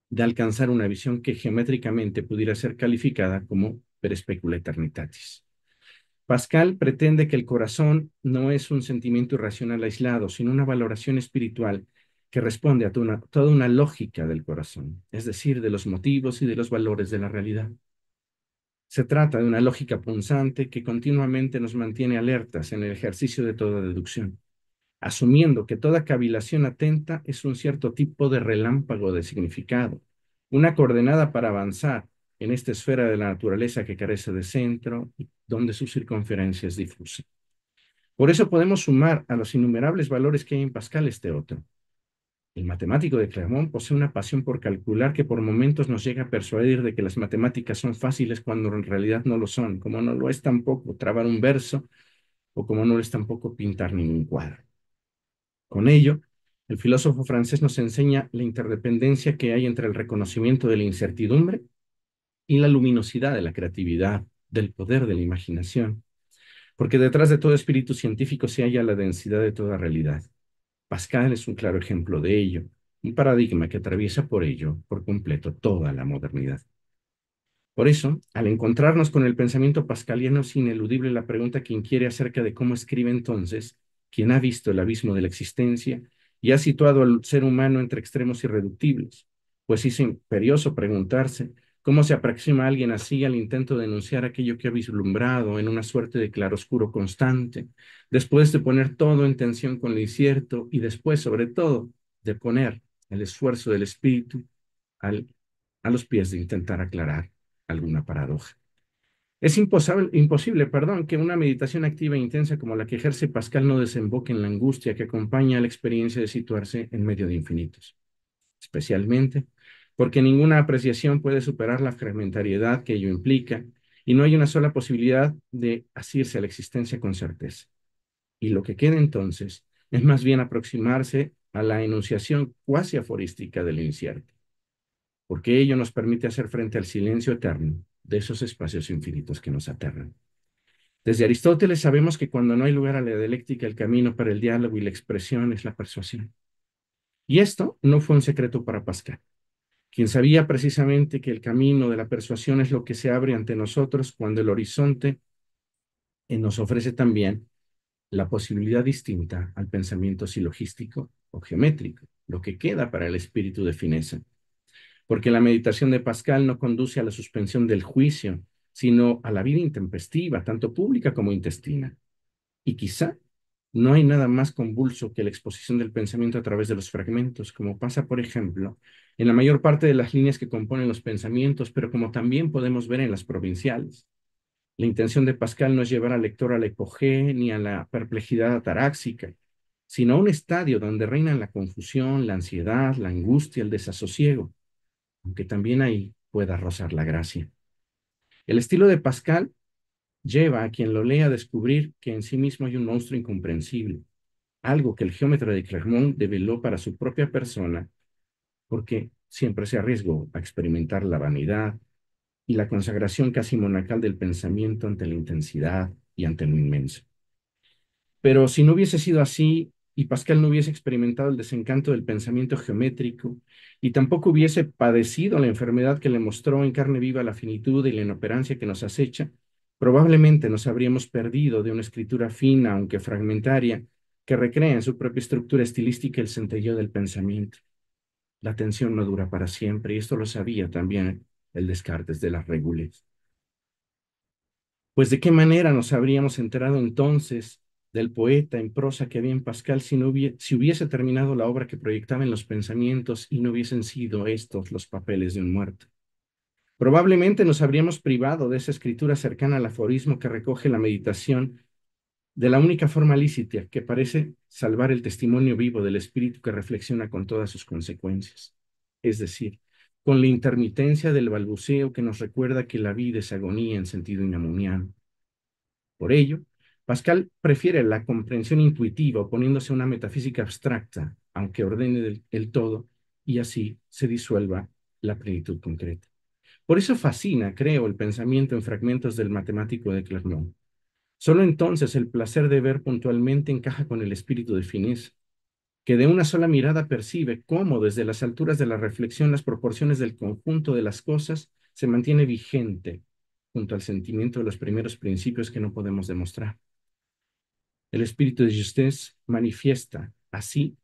de alcanzar una visión que geométricamente pudiera ser calificada como per specula eternitatis. Pascal pretende que el corazón no es un sentimiento irracional aislado, sino una valoración espiritual que responde a toda una lógica del corazón, es decir, de los motivos y de los valores de la realidad. Se trata de una lógica punzante que continuamente nos mantiene alertas en el ejercicio de toda deducción, asumiendo que toda cavilación atenta es un cierto tipo de relámpago de significado, una coordenada para avanzar en esta esfera de la naturaleza que carece de centro y donde su circunferencia es difusa. Por eso podemos sumar a los innumerables valores que hay en Pascal este otro. El matemático de Clermont posee una pasión por calcular que por momentos nos llega a persuadir de que las matemáticas son fáciles cuando en realidad no lo son, como no lo es tampoco trabar un verso o como no lo es tampoco pintar ningún cuadro. Con ello, el filósofo francés nos enseña la interdependencia que hay entre el reconocimiento de la incertidumbre y la luminosidad de la creatividad, del poder de la imaginación, porque detrás de todo espíritu científico se halla la densidad de toda realidad. Pascal es un claro ejemplo de ello, un paradigma que atraviesa por ello, por completo, toda la modernidad. Por eso, al encontrarnos con el pensamiento pascaliano, es ineludible la pregunta que inquiere acerca de cómo escribe entonces quien ha visto el abismo de la existencia y ha situado al ser humano entre extremos irreductibles. Pues es imperioso preguntarse cómo se aproxima alguien así al intento de enunciar aquello que ha vislumbrado en una suerte de claroscuro constante, después de poner todo en tensión con lo incierto y después, sobre todo, de poner el esfuerzo del espíritu al, a los pies de intentar aclarar alguna paradoja. Es imposible, perdón, que una meditación activa e intensa como la que ejerce Pascal no desemboque en la angustia que acompaña a la experiencia de situarse en medio de infinitos, especialmente porque ninguna apreciación puede superar la fragmentariedad que ello implica y no hay una sola posibilidad de asirse a la existencia con certeza. Y lo que queda entonces es más bien aproximarse a la enunciación cuasi aforística del incierto, porque ello nos permite hacer frente al silencio eterno de esos espacios infinitos que nos aterran. Desde Aristóteles sabemos que cuando no hay lugar a la dialéctica, el camino para el diálogo y la expresión es la persuasión. Y esto no fue un secreto para Pascal, quien sabía precisamente que el camino de la persuasión es lo que se abre ante nosotros cuando el horizonte nos ofrece también la posibilidad distinta al pensamiento silogístico o geométrico, lo que queda para el espíritu de fineza, porque la meditación de Pascal no conduce a la suspensión del juicio, sino a la vida intempestiva, tanto pública como intestina. Y quizá no hay nada más convulso que la exposición del pensamiento a través de los fragmentos, como pasa, por ejemplo, en la mayor parte de las líneas que componen los pensamientos, pero como también podemos ver en las provinciales. La intención de Pascal no es llevar al lector a la hipogée ni a la perplejidad ataráxica, sino a un estadio donde reinan la confusión, la ansiedad, la angustia, el desasosiego, aunque también ahí pueda rozar la gracia. El estilo de Pascal lleva a quien lo lea a descubrir que en sí mismo hay un monstruo incomprensible, algo que el geómetra de Clermont develó para su propia persona, porque siempre se arriesgó a experimentar la vanidad y la consagración casi monacal del pensamiento ante la intensidad y ante lo inmenso. Pero si no hubiese sido así, y Pascal no hubiese experimentado el desencanto del pensamiento geométrico, y tampoco hubiese padecido la enfermedad que le mostró en carne viva la finitud y la inoperancia que nos acecha, probablemente nos habríamos perdido de una escritura fina, aunque fragmentaria, que recrea en su propia estructura estilística el centelleo del pensamiento. La tensión no dura para siempre, y esto lo sabía también el Descartes de las Regules. Pues de qué manera nos habríamos enterado entonces del poeta en prosa que había en Pascal si hubiese terminado la obra que proyectaba en los pensamientos y no hubiesen sido estos los papeles de un muerto. Probablemente nos habríamos privado de esa escritura cercana al aforismo que recoge la meditación de la única forma lícita que parece salvar el testimonio vivo del espíritu que reflexiona con todas sus consecuencias. Es decir, con la intermitencia del balbuceo que nos recuerda que la vida es agonía en sentido inamuniano. Por ello, Pascal prefiere la comprensión intuitiva oponiéndose a una metafísica abstracta, aunque ordene el todo, y así se disuelva la plenitud concreta. Por eso fascina, creo, el pensamiento en fragmentos del matemático de Clermont. Solo entonces el placer de ver puntualmente encaja con el espíritu de fineza, que de una sola mirada percibe cómo desde las alturas de la reflexión las proporciones del conjunto de las cosas se mantiene vigente junto al sentimiento de los primeros principios que no podemos demostrar. El espíritu de Justes manifiesta así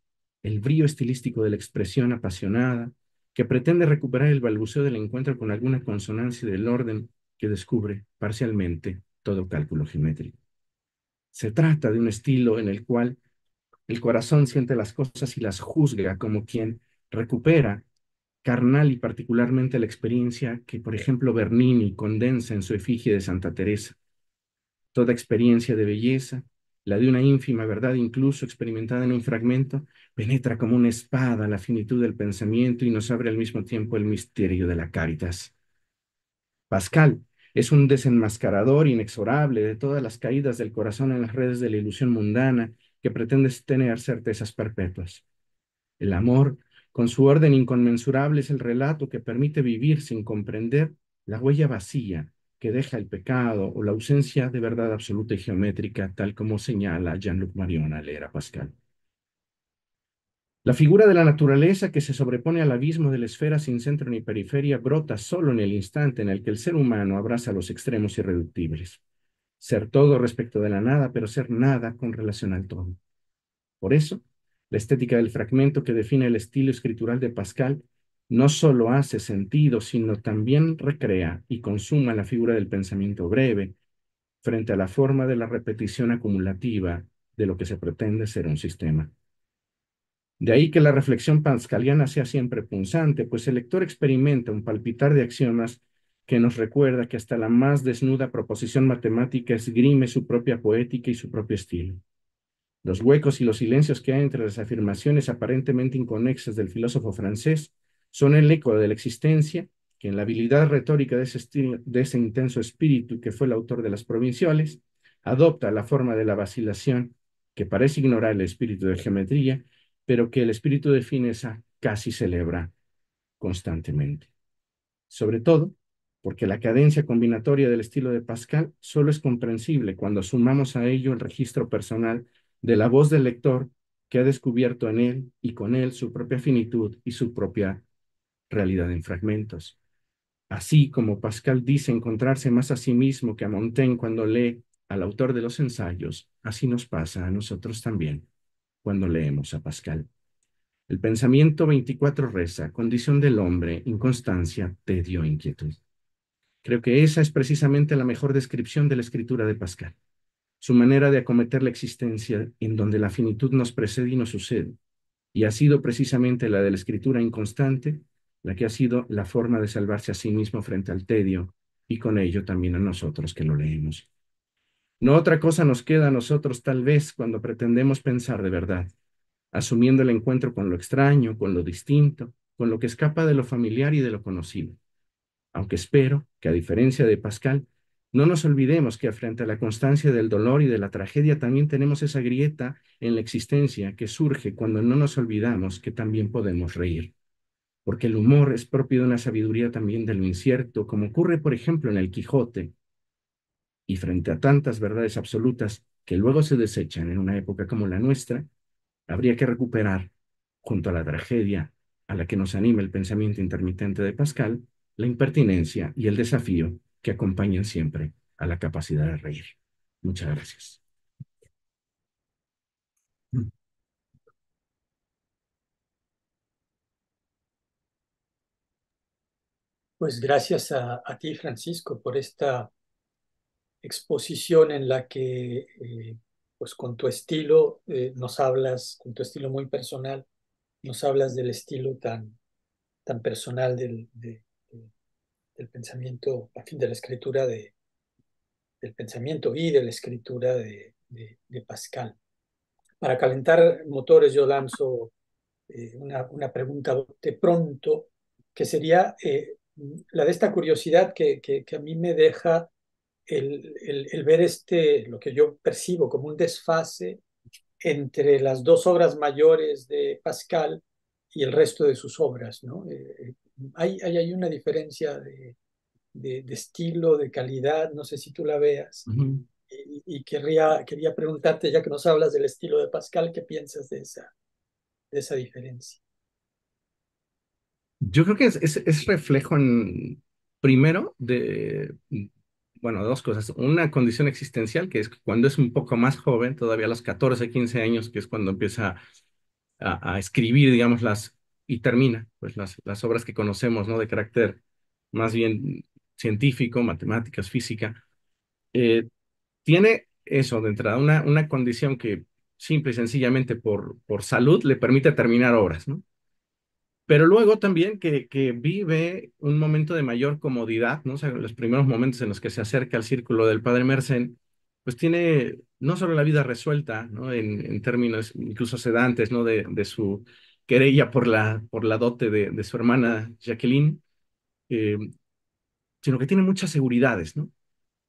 el brío estilístico de la expresión apasionada que pretende recuperar el balbuceo del encuentro con alguna consonancia del orden que descubre parcialmente todo cálculo geométrico. Se trata de un estilo en el cual el corazón siente las cosas y las juzga como quien recupera carnal y particularmente la experiencia que, por ejemplo, Bernini condensa en su efigie de Santa Teresa. Toda experiencia de belleza, la de una ínfima verdad incluso experimentada en un fragmento, penetra como una espada la finitud del pensamiento y nos abre al mismo tiempo el misterio de la caritas. Pascal es un desenmascarador inexorable de todas las caídas del corazón en las redes de la ilusión mundana que pretende tener certezas perpetuas. El amor, con su orden inconmensurable, es el relato que permite vivir sin comprender la huella vacía que deja el pecado o la ausencia de verdad absoluta y geométrica, tal como señala Jean-Luc Marion al leer a Pascal. La figura de la naturaleza que se sobrepone al abismo de la esfera sin centro ni periferia brota solo en el instante en el que el ser humano abraza los extremos irreductibles. Ser todo respecto de la nada, pero ser nada con relación al todo. Por eso, la estética del fragmento que define el estilo escritural de Pascal no solo hace sentido, sino también recrea y consuma la figura del pensamiento breve frente a la forma de la repetición acumulativa de lo que se pretende ser un sistema. De ahí que la reflexión pascaliana sea siempre punzante, pues el lector experimenta un palpitar de axiomas que nos recuerda que hasta la más desnuda proposición matemática esgrime su propia poética y su propio estilo. Los huecos y los silencios que hay entre las afirmaciones aparentemente inconexas del filósofo francés son el eco de la existencia que en la habilidad retórica de ese intenso espíritu que fue el autor de las provinciales, adopta la forma de la vacilación que parece ignorar el espíritu de geometría, pero que el espíritu de fineza casi celebra constantemente. Sobre todo porque la cadencia combinatoria del estilo de Pascal solo es comprensible cuando sumamos a ello el registro personal de la voz del lector que ha descubierto en él y con él su propia finitud y su propia realidad en fragmentos. Así como Pascal dice encontrarse más a sí mismo que a Montaigne cuando lee al autor de los ensayos, así nos pasa a nosotros también cuando leemos a Pascal. El pensamiento 24 reza, condición del hombre, inconstancia, tedio, inquietud. Creo que esa es precisamente la mejor descripción de la escritura de Pascal, su manera de acometer la existencia en donde la finitud nos precede y nos sucede, y ha sido precisamente la de la escritura inconstante la que ha sido la forma de salvarse a sí mismo frente al tedio y con ello también a nosotros que lo leemos. No otra cosa nos queda a nosotros tal vez cuando pretendemos pensar de verdad, asumiendo el encuentro con lo extraño, con lo distinto, con lo que escapa de lo familiar y de lo conocido. Aunque espero que, a diferencia de Pascal, no nos olvidemos que frente a la constancia del dolor y de la tragedia también tenemos esa grieta en la existencia que surge cuando no nos olvidamos que también podemos reír. Porque el humor es propio de una sabiduría también de lo incierto, como ocurre, por ejemplo, en el Quijote, y frente a tantas verdades absolutas que luego se desechan en una época como la nuestra, habría que recuperar, junto a la tragedia a la que nos anima el pensamiento intermitente de Pascal, la impertinencia y el desafío que acompañan siempre a la capacidad de reír. Muchas gracias. Pues gracias a ti, Francisco, por esta exposición en la que, pues con tu estilo, nos hablas, con tu estilo muy personal, nos hablas del estilo tan personal del pensamiento, a fin de la escritura del pensamiento y de la escritura de Pascal. Para calentar motores, yo lanzo una pregunta de pronto. que sería la de esta curiosidad que a mí me deja el ver lo que yo percibo como un desfase entre las dos obras mayores de Pascal y el resto de sus obras, ¿no? Hay una diferencia de estilo, de calidad, no sé si tú la veas. Ujú. Y quería preguntarte, ya que nos hablas del estilo de Pascal, ¿qué piensas de esa diferencia? Yo creo que es reflejo primero bueno, dos cosas. Una condición existencial, que es cuando es un poco más joven, todavía a los 14 15 años, que es cuando empieza a escribir, digamos, y termina, pues las obras que conocemos, ¿no? De carácter más bien científico, matemáticas, física. Eh, Tiene eso de entrada, una condición que simple y sencillamente por salud le permite terminar obras, ¿no? Pero luego también que vive un momento de mayor comodidad, ¿no? O sea, los primeros momentos en los que se acerca al círculo del padre Mersenne, pues tiene no solo la vida resuelta, ¿no? En términos incluso sedantes, ¿no? De su querella por la dote de su hermana Jacqueline, eh, sino que tiene muchas seguridades, ¿no?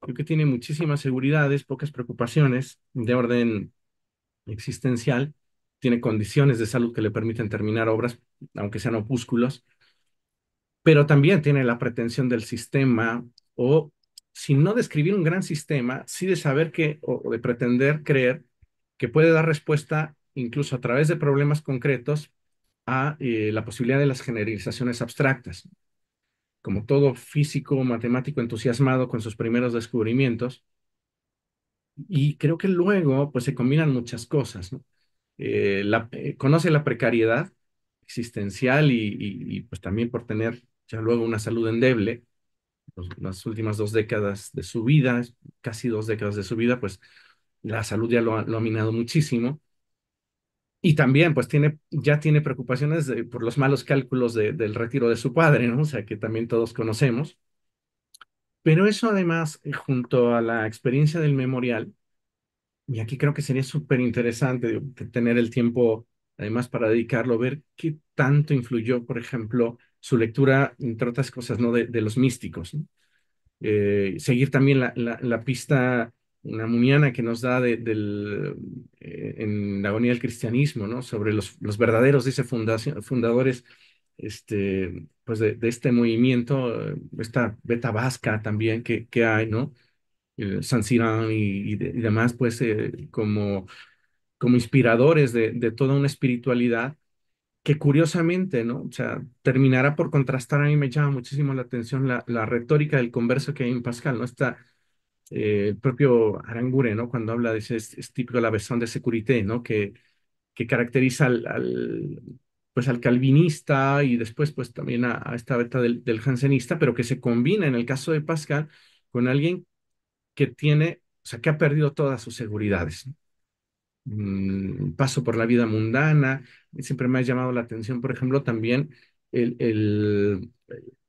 Creo que tiene muchísimas seguridades, pocas preocupaciones de orden existencial, tiene condiciones de salud que le permiten terminar obras, aunque sean opúsculos, pero también tiene la pretensión del sistema, o si no de escribir un gran sistema, sí de saber que, o de pretender creer que puede dar respuesta incluso a través de problemas concretos a la posibilidad de las generalizaciones abstractas. Como todo físico matemático entusiasmado con sus primeros descubrimientos, y creo que luego pues se combinan muchas cosas, ¿no? Conoce la precariedad existencial y, pues también por tener ya luego una salud endeble, las últimas 2 décadas de su vida, casi 2 décadas de su vida, pues la salud ya lo ha minado muchísimo. Y también, pues ya tiene preocupaciones por los malos cálculos del retiro de su padre, ¿no? O sea, que también todos conocemos. Pero eso además, junto a la experiencia del memorial, y aquí creo que sería súper interesante digo, tener el tiempo, además, para dedicarlo, ver qué tanto influyó, por ejemplo, su lectura, entre otras cosas, ¿no? De los místicos, ¿no? Seguir también la pista namuniana que nos da en la agonía del cristianismo, ¿no? Sobre los verdaderos, dice, fundadores pues de este movimiento, esta beta vasca también que hay, ¿no? San Cirán y demás, pues como inspiradores de toda una espiritualidad que curiosamente, ¿no? O sea, terminará por contrastar, a mí me llama muchísimo la atención la retórica del converso que hay en Pascal, ¿no? Está el propio Aranguren, ¿no? Cuando habla de ese, es típico de la versión de sécurité, ¿no? Que caracteriza pues al calvinista y después pues también a esta beta del jansenista, pero que se combina en el caso de Pascal con alguien que tiene, o sea, que ha perdido todas sus seguridades, ¿no? Paso por la vida mundana. Siempre me ha llamado la atención, por ejemplo, también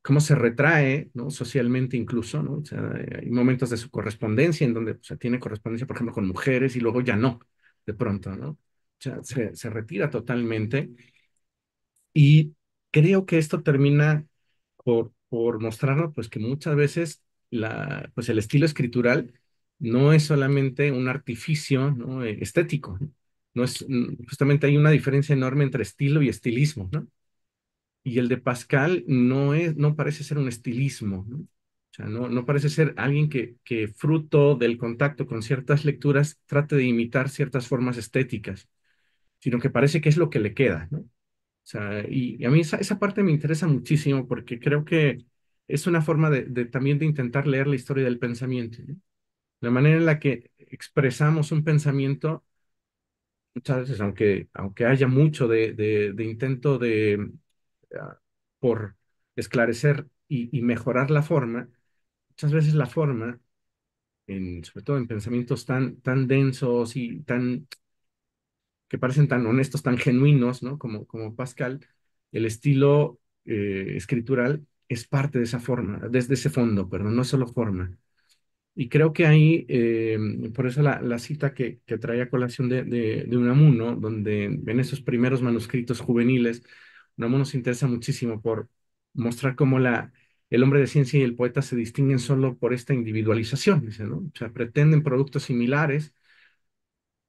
cómo se retrae, ¿no? Socialmente incluso, ¿no? O sea, hay momentos de su correspondencia en donde, o sea, tiene correspondencia, por ejemplo, con mujeres y luego ya no, de pronto, ¿no? O sea, se retira totalmente y creo que esto termina por mostrarnos, pues, que muchas veces pues, el estilo escritural no es solamente un artificio, ¿no? Estético, ¿no? Justamente hay una diferencia enorme entre estilo y estilismo, ¿no? Y el de Pascal no parece ser un estilismo, ¿no? O sea, no parece ser alguien que fruto del contacto con ciertas lecturas trate de imitar ciertas formas estéticas, sino que parece que es lo que le queda, ¿no? O sea, y a mí esa parte me interesa muchísimo porque creo que es una forma también de intentar leer la historia del pensamiento, ¿no? La manera en la que expresamos un pensamiento, muchas veces, aunque haya mucho de intento ah, por esclarecer y mejorar la forma, muchas veces la forma, sobre todo en pensamientos tan densos y que parecen tan honestos, tan genuinos, ¿no? Como Pascal, el estilo escritural es parte de esa forma, desde ese fondo, pero no es solo forma. Y creo que ahí, por eso la cita que trae a colación de Unamuno, donde en esos primeros manuscritos juveniles, Unamuno se interesa muchísimo mostrar cómo el hombre de ciencia y el poeta se distinguen solo por esta individualización, dice, ¿no? O sea, pretenden productos similares,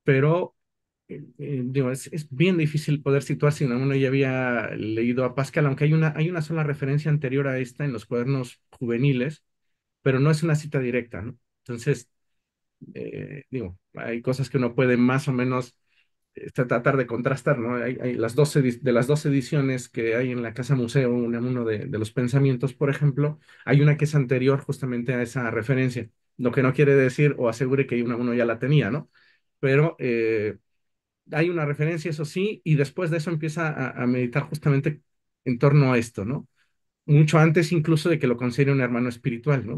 pero digo, es bien difícil poder situar si uno ya había leído a Pascal, aunque hay una sola referencia anterior a esta en los cuadernos juveniles, pero no es una cita directa, ¿no? Entonces, digo, hay cosas que uno puede más o menos tratar de contrastar, ¿no? Hay de las dos ediciones que hay en la Casa Museo, uno de los pensamientos, por ejemplo, hay una que es anterior justamente a esa referencia, lo que no quiere decir o asegure que uno ya la tenía, ¿no? Pero hay una referencia, eso sí, y después de eso empieza a meditar justamente en torno a esto, ¿no? Mucho antes incluso de que lo considere un hermano espiritual, ¿no?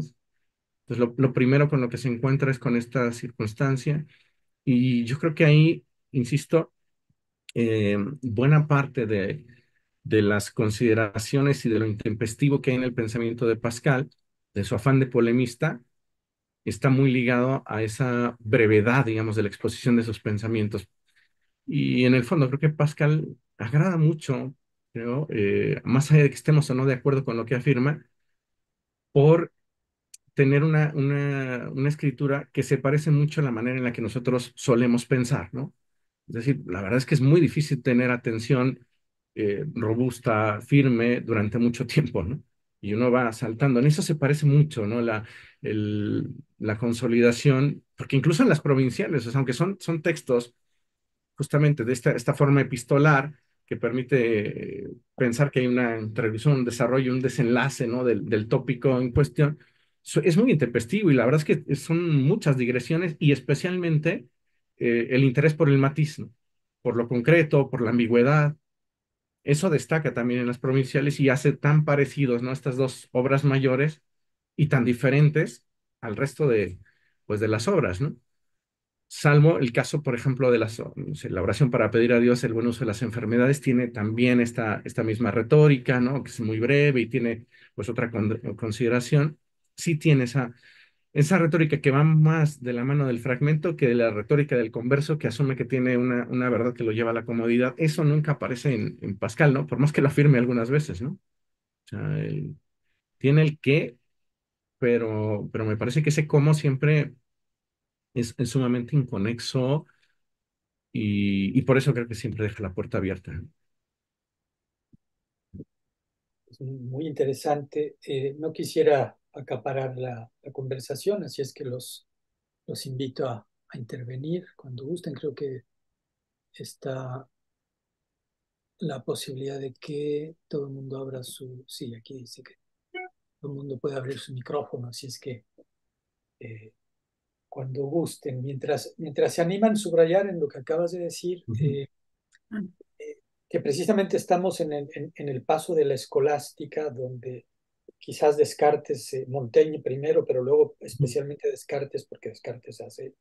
Entonces, lo primero con lo que se encuentra es con esta circunstancia, y yo creo que ahí, insisto, buena parte de las consideraciones y de lo intempestivo que hay en el pensamiento de Pascal, de su afán de polemista, está muy ligado a esa brevedad, digamos, de la exposición de sus pensamientos. Y en el fondo creo que Pascal agrada mucho, creo, más allá de que estemos o no de acuerdo con lo que afirma, por tener una escritura que se parece mucho a la manera en la que nosotros solemos pensar, ¿no? Es decir, la verdad es que es muy difícil tener atención robusta, firme durante mucho tiempo, ¿no? Y uno va saltando. En eso se parece mucho, ¿no? La consolidación, porque incluso en las provinciales, o sea, aunque son textos justamente de esta forma epistolar que permite pensar que hay una introducción, un desarrollo, un desenlace, ¿no? del tópico en cuestión, es muy intempestivo y la verdad es que son muchas digresiones y especialmente el interés por el matiz, ¿no? Por lo concreto, por la ambigüedad. Eso destaca también en las provinciales y hace tan parecidos, ¿no? Estas dos obras mayores y tan diferentes al resto pues, de las obras, ¿no? Salvo el caso, por ejemplo, de no sé, la oración para pedir a Dios el buen uso de las enfermedades, tiene también esta misma retórica, ¿no? Que es muy breve y tiene pues otra consideración. Sí tiene esa retórica que va más de la mano del fragmento que de la retórica del converso, que asume que tiene una verdad que lo lleva a la comodidad. Eso nunca aparece en Pascal, ¿no? Por más que lo afirme algunas veces, ¿no? O sea, tiene el qué, pero me parece que ese cómo siempre es sumamente inconexo y por eso creo que siempre deja la puerta abierta. Es muy interesante. No quisiera acaparar la conversación, así es que los invito a intervenir cuando gusten. Creo que está la posibilidad de que todo el mundo abra su... Sí, aquí dice que todo el mundo puede abrir su micrófono, así es que eh, cuando gusten, mientras se animan a subrayar en lo que acabas de decir, Ujú, que precisamente estamos en el paso de la escolástica, donde quizás Descartes, Montaigne primero, pero luego ujú, especialmente Descartes, porque Descartes hace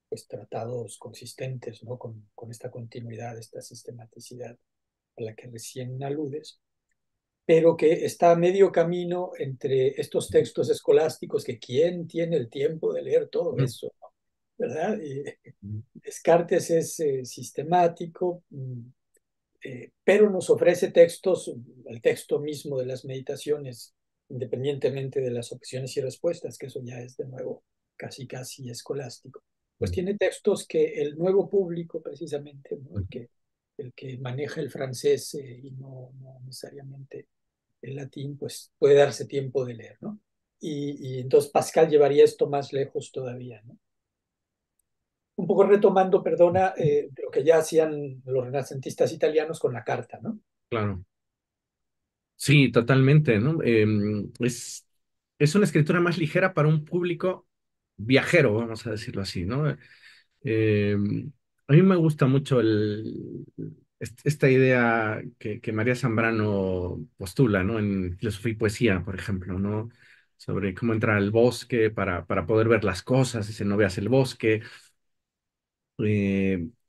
pues tratados consistentes, ¿no? Con esta continuidad, esta sistematicidad a la que recién aludes, pero que está a medio camino entre estos textos escolásticos que quién tiene el tiempo de leer todo ujú, eso, ¿no? ¿Verdad? Y ujú, Descartes es sistemático, pero nos ofrece textos, el texto mismo de las meditaciones, independientemente de las opciones y respuestas, que eso ya es de nuevo casi escolástico. Pues ujú, tiene textos que el nuevo público, precisamente, ¿no? ujú. El que maneja el francés y no necesariamente el latín, pues puede darse tiempo de leer, ¿no? Y entonces Pascal llevaría esto más lejos todavía, ¿no? Un poco retomando, perdona, lo que ya hacían los renacentistas italianos con la carta, ¿no? Claro. Sí, totalmente, ¿no? Es una escritura más ligera para un público viajero, vamos a decirlo así, ¿no? Eh, a mí me gusta mucho esta idea que María Zambrano postula, ¿no? En Filosofía y Poesía, por ejemplo, ¿no? Sobre cómo entrar al bosque para poder ver las cosas, dice, no veas el bosque.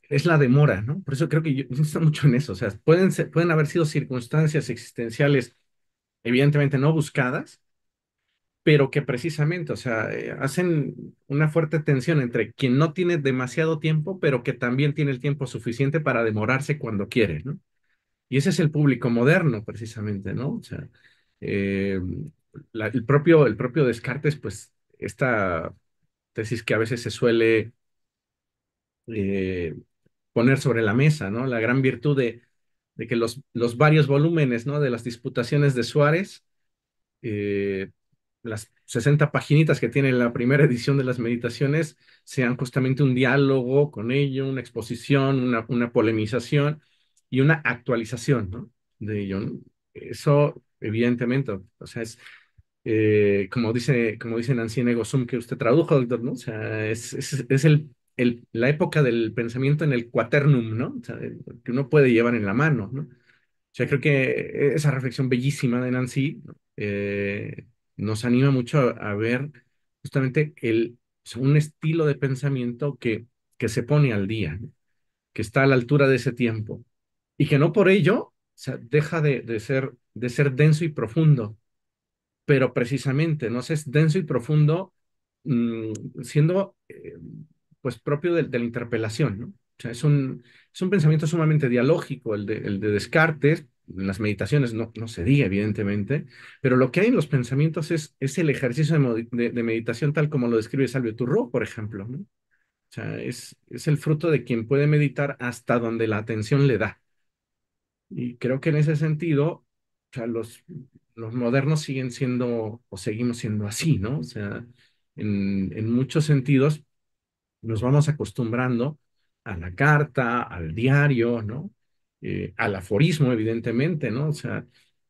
Es la demora, ¿no? Por eso creo que yo insisto mucho en eso. O sea, pueden haber sido circunstancias existenciales evidentemente no buscadas, pero que precisamente, o sea, hacen una fuerte tensión entre quien no tiene demasiado tiempo, pero que también tiene el tiempo suficiente para demorarse cuando quiere, ¿no? Y ese es el público moderno, precisamente, ¿no? O sea, Eh, el propio Descartes, pues, esta tesis que a veces se suele eh, poner sobre la mesa, ¿no? La gran virtud de que los varios volúmenes, ¿no? De las disputaciones de Suárez, eh, las 60 paginitas que tiene la primera edición de las meditaciones, sean justamente un diálogo con ello, una exposición, una polemización y una actualización, ¿no? De ello, ¿no? Eso, evidentemente, o sea, es como dice Nancy Negosum, que usted tradujo, doctor, ¿no? O sea, es la época del pensamiento en el quaternum, ¿no? O sea, que uno puede llevar en la mano, ¿no? O sea, creo que esa reflexión bellísima de Nancy, ¿no? Nos anima mucho a ver justamente o sea, un estilo de pensamiento que se pone al día, ¿no? Que está a la altura de ese tiempo y que no por ello, o sea, deja de ser denso y profundo, pero precisamente, ¿no? Es denso y profundo, siendo pues propio de la interpelación, ¿no? O sea, es un pensamiento sumamente dialógico, el de Descartes, en las meditaciones no se diga, evidentemente, pero lo que hay en los pensamientos es el ejercicio de meditación tal como lo describe Salvio Turró, por ejemplo, ¿no? O sea, es el fruto de quien puede meditar hasta donde la atención le da. Y creo que en ese sentido, o sea, los modernos siguen siendo o seguimos siendo así, ¿no? O sea, en muchos sentidos nos vamos acostumbrando a la carta, al diario, ¿no? Al aforismo, evidentemente, ¿no? O sea,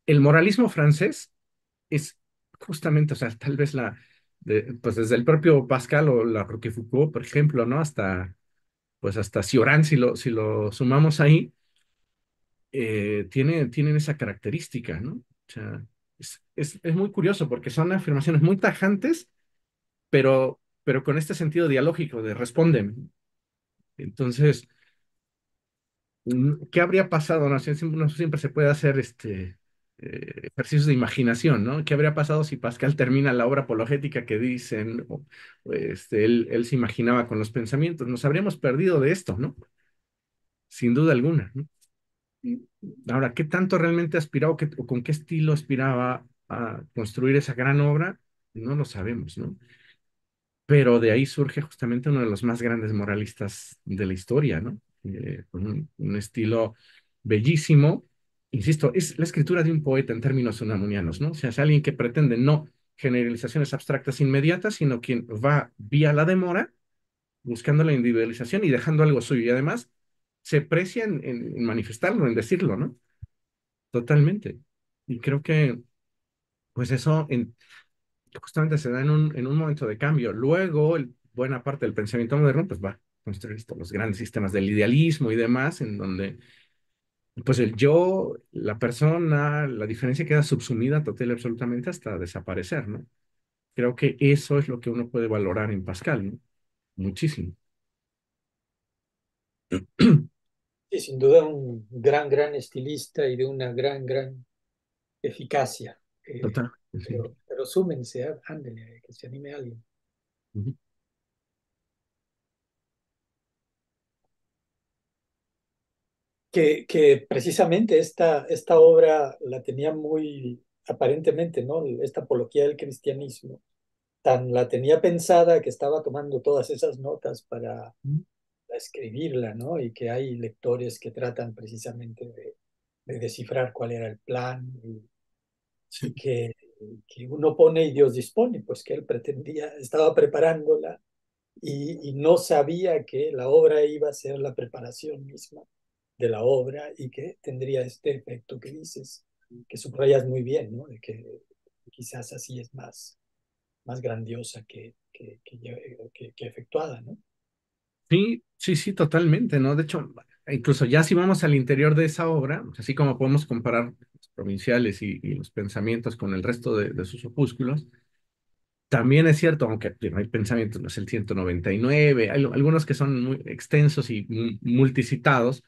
el moralismo francés es justamente, o sea, tal vez pues desde el propio Pascal o la Roquefoucauld, por ejemplo, ¿no? Pues hasta Cioran, si lo sumamos ahí tienen esa característica, ¿no? O sea, es muy curioso porque son afirmaciones muy tajantes, pero con este sentido dialógico de responden. Entonces, ¿qué habría pasado? No, no siempre se puede hacer ejercicios de imaginación, ¿no? ¿Qué habría pasado si Pascal termina la obra apologética que dicen, él se imaginaba con los pensamientos? Nos habríamos perdido de esto, ¿no? Sin duda alguna, ¿no? Ahora, ¿qué tanto realmente aspiraba o con qué estilo aspiraba a construir esa gran obra? No lo sabemos, ¿no? Pero de ahí surge justamente uno de los más grandes moralistas de la historia, ¿no? Con un estilo bellísimo. Insisto, es la escritura de un poeta en términos unamunianos, ¿no? O sea, es alguien que pretende no generalizaciones abstractas inmediatas, sino quien va vía la demora, buscando la individualización y dejando algo suyo. Y además se precia en manifestarlo, en decirlo, ¿no? Totalmente. Y creo que, pues eso justamente se da en un momento de cambio. Luego, buena parte del pensamiento moderno, pues va a construir los grandes sistemas del idealismo y demás, en donde, pues el yo, la persona, la diferencia queda subsumida total y absolutamente hasta desaparecer, ¿no? Creo que eso es lo que uno puede valorar en Pascal, ¿no? Muchísimo. Y sin duda un gran estilista y de una gran eficacia. Total, sí. Pero súmense, ándele, que se anime alguien. Ujú. Que precisamente esta obra la tenía muy aparentemente, ¿no? Esta apología del cristianismo, tan la tenía pensada que estaba tomando todas esas notas para escribirla, ¿no? Y que hay lectores que tratan precisamente de descifrar cuál era el plan y Sí. que uno pone y Dios dispone, pues que él pretendía, estaba preparándola y no sabía que la obra iba a ser la preparación misma de la obra y que tendría este efecto que dices, que subrayas muy bien, ¿no? De que quizás así es más grandiosa que efectuada, ¿no? Sí, sí, sí, totalmente, ¿no? De hecho, incluso ya si vamos al interior de esa obra, así como podemos comparar los provinciales y los pensamientos con el resto de sus opúsculos, también es cierto, aunque no hay pensamientos, no es el 199, hay algunos que son muy extensos y multicitados,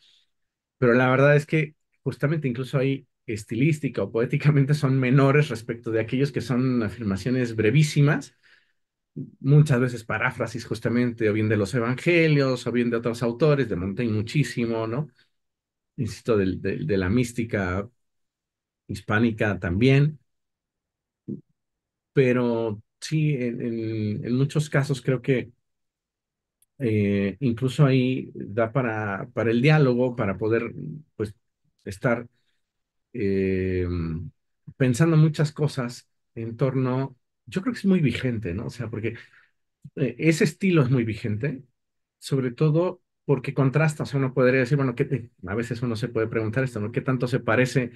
pero la verdad es que justamente incluso hay estilística o poéticamente son menores respecto de aquellos que son afirmaciones brevísimas, muchas veces paráfrasis justamente, o bien de los evangelios, o bien de otros autores, de Montaigne muchísimo, ¿no? Insisto, de la mística hispánica también. pero sí, en muchos casos creo que incluso ahí da para el diálogo, para poder pues estar eh, pensando muchas cosas en torno, yo creo que es muy vigente, ¿no? O sea, porque ese estilo es muy vigente, sobre todo porque contrasta, o sea, uno podría decir, bueno, a veces uno se puede preguntar esto, ¿no? ¿Qué tanto se parece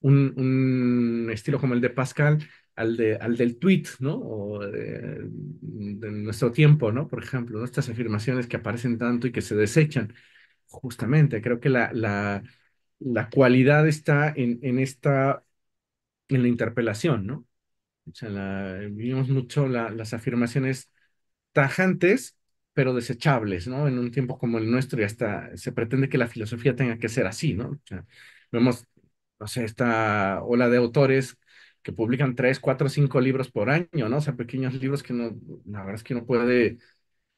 un estilo como el de Pascal al del tweet, ¿no? O de nuestro tiempo, ¿no? Por ejemplo, ¿no? Estas afirmaciones que aparecen tanto y que se desechan. Justamente, creo que la cualidad está en la interpelación, ¿no? O sea, vivimos mucho las afirmaciones tajantes, pero desechables, ¿no? En un tiempo como el nuestro y hasta se pretende que la filosofía tenga que ser así, ¿no? O sea, vemos, no sé, esta ola de autores que publican 3, 4, 5 libros por año, ¿no? O sea, pequeños libros que no, la verdad es que no puede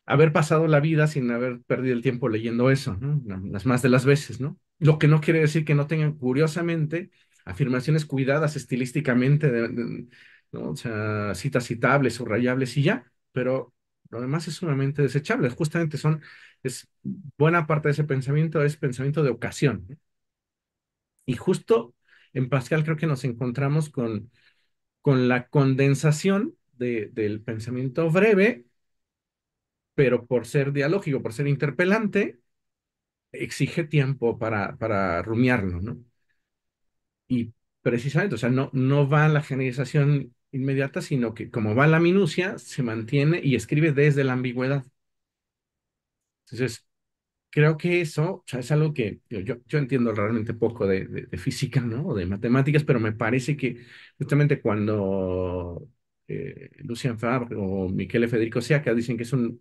haber pasado la vida sin haber perdido el tiempo leyendo eso, ¿no? Las más de las veces, ¿no? Lo que no quiere decir que no tengan, curiosamente, afirmaciones cuidadas estilísticamente, ¿no? O sea, citas citables, subrayables y ya, pero lo demás es sumamente desechable. Justamente es buena parte de ese pensamiento es pensamiento de ocasión, ¿no? Y justo en Pascal creo que nos encontramos con la condensación del pensamiento breve, pero por ser dialógico, por ser interpelante, exige tiempo para rumiarlo, ¿no? Y precisamente, o sea, no va a la generalización inmediata, sino que como va a la minucia, se mantiene y escribe desde la ambigüedad. Entonces, creo que eso, o sea, es algo que yo entiendo realmente poco de física, ¿no? O de matemáticas, pero me parece que justamente cuando Lucien Favre o Michele Federico Siaca dicen que es un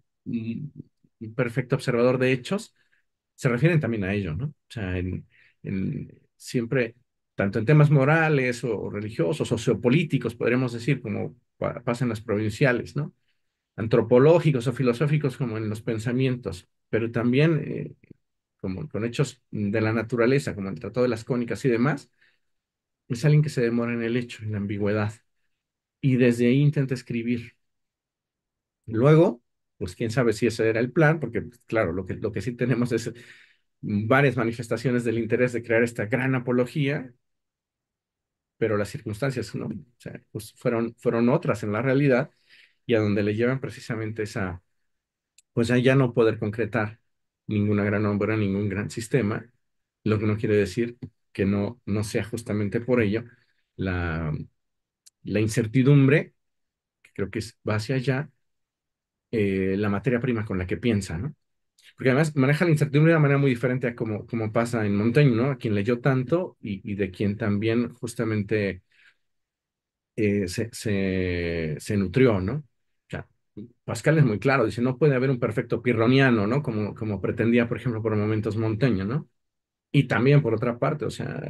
perfecto observador de hechos, se refieren también a ello, ¿no? O sea, siempre, tanto en temas morales o religiosos, sociopolíticos, podríamos decir, como pasa en las provinciales, ¿no? Antropológicos o filosóficos como en los pensamientos, pero también como con hechos de la naturaleza, como el Tratado de las Cónicas y demás, es alguien que se demora en el hecho, en la ambigüedad, y desde ahí intenta escribir. Luego, pues quién sabe si ese era el plan, porque pues, claro, lo que sí tenemos es varias manifestaciones del interés de crear esta gran apología, pero las circunstancias no, o sea, pues fueron otras en la realidad y a donde le llevan precisamente pues ya no poder concretar ninguna gran obra, ningún gran sistema, lo que no quiere decir que no sea justamente por ello la, la incertidumbre, que creo que va hacia allá, la materia prima con la que piensa, ¿no? Porque además maneja la incertidumbre de una manera muy diferente a como pasa en Montaigne, ¿no? A quien leyó tanto y de quien también justamente se nutrió, ¿no? O sea, Pascal es muy claro, dice, no puede haber un perfecto pirroniano, ¿no? Como pretendía, por ejemplo, por momentos Montaigne, ¿no? Y también, por otra parte, o sea,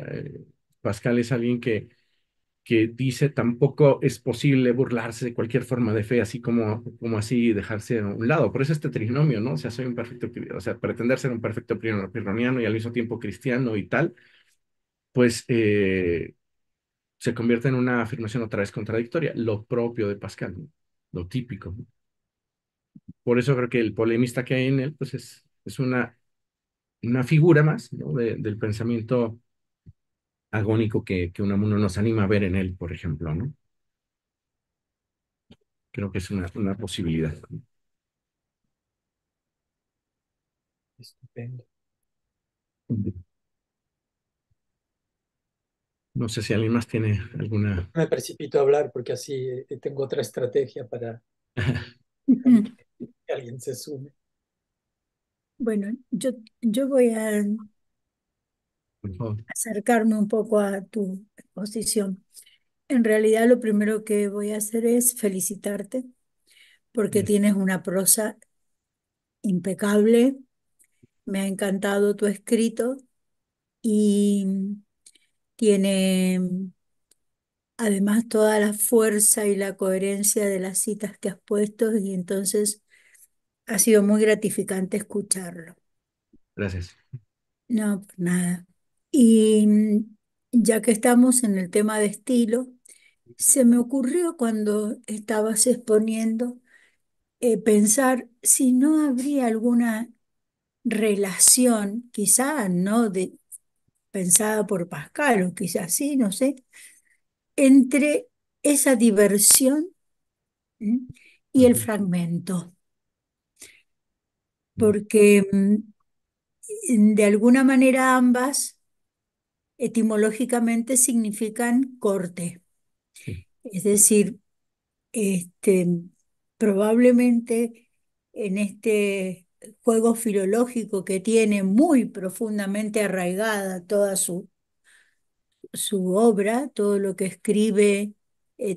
Pascal es alguien que dice tampoco es posible burlarse de cualquier forma de fe, así como así dejarse a un lado. Por eso este trinomio, ¿no? O sea, soy un perfecto, o sea, pretender ser un perfecto pirroniano y al mismo tiempo cristiano y tal, pues se convierte en una afirmación otra vez contradictoria, lo propio de Pascal, ¿no? Lo típico, ¿no? Por eso creo que el polemista que hay en él, pues es una figura más, ¿no? Del pensamiento agónico que Unamuno nos anima a ver en él, por ejemplo, ¿no? Creo que es una posibilidad. Estupendo. No sé si alguien más tiene alguna. Me precipito a hablar porque así tengo otra estrategia para Ujú. que alguien se sume. Bueno, yo voy a Por favor. acercarme un poco a tu exposición. En realidad, lo primero que voy a hacer es felicitarte porque tienes una prosa impecable. Me ha encantado tu escrito y tiene además toda la fuerza y la coherencia de las citas que has puesto y entonces ha sido muy gratificante escucharlo. Gracias. No, pues nada. Y ya que estamos en el tema de estilo, se me ocurrió cuando estabas exponiendo pensar si no habría alguna relación, quizá no pensada por Pascal, o quizás sí, no sé, entre esa diversión, ¿m? y el Ujú, fragmento, ujú, porque de alguna manera ambas etimológicamente significan corte, sí, es decir, este, probablemente en este juego filológico que tiene muy profundamente arraigada toda su obra, todo lo que escribe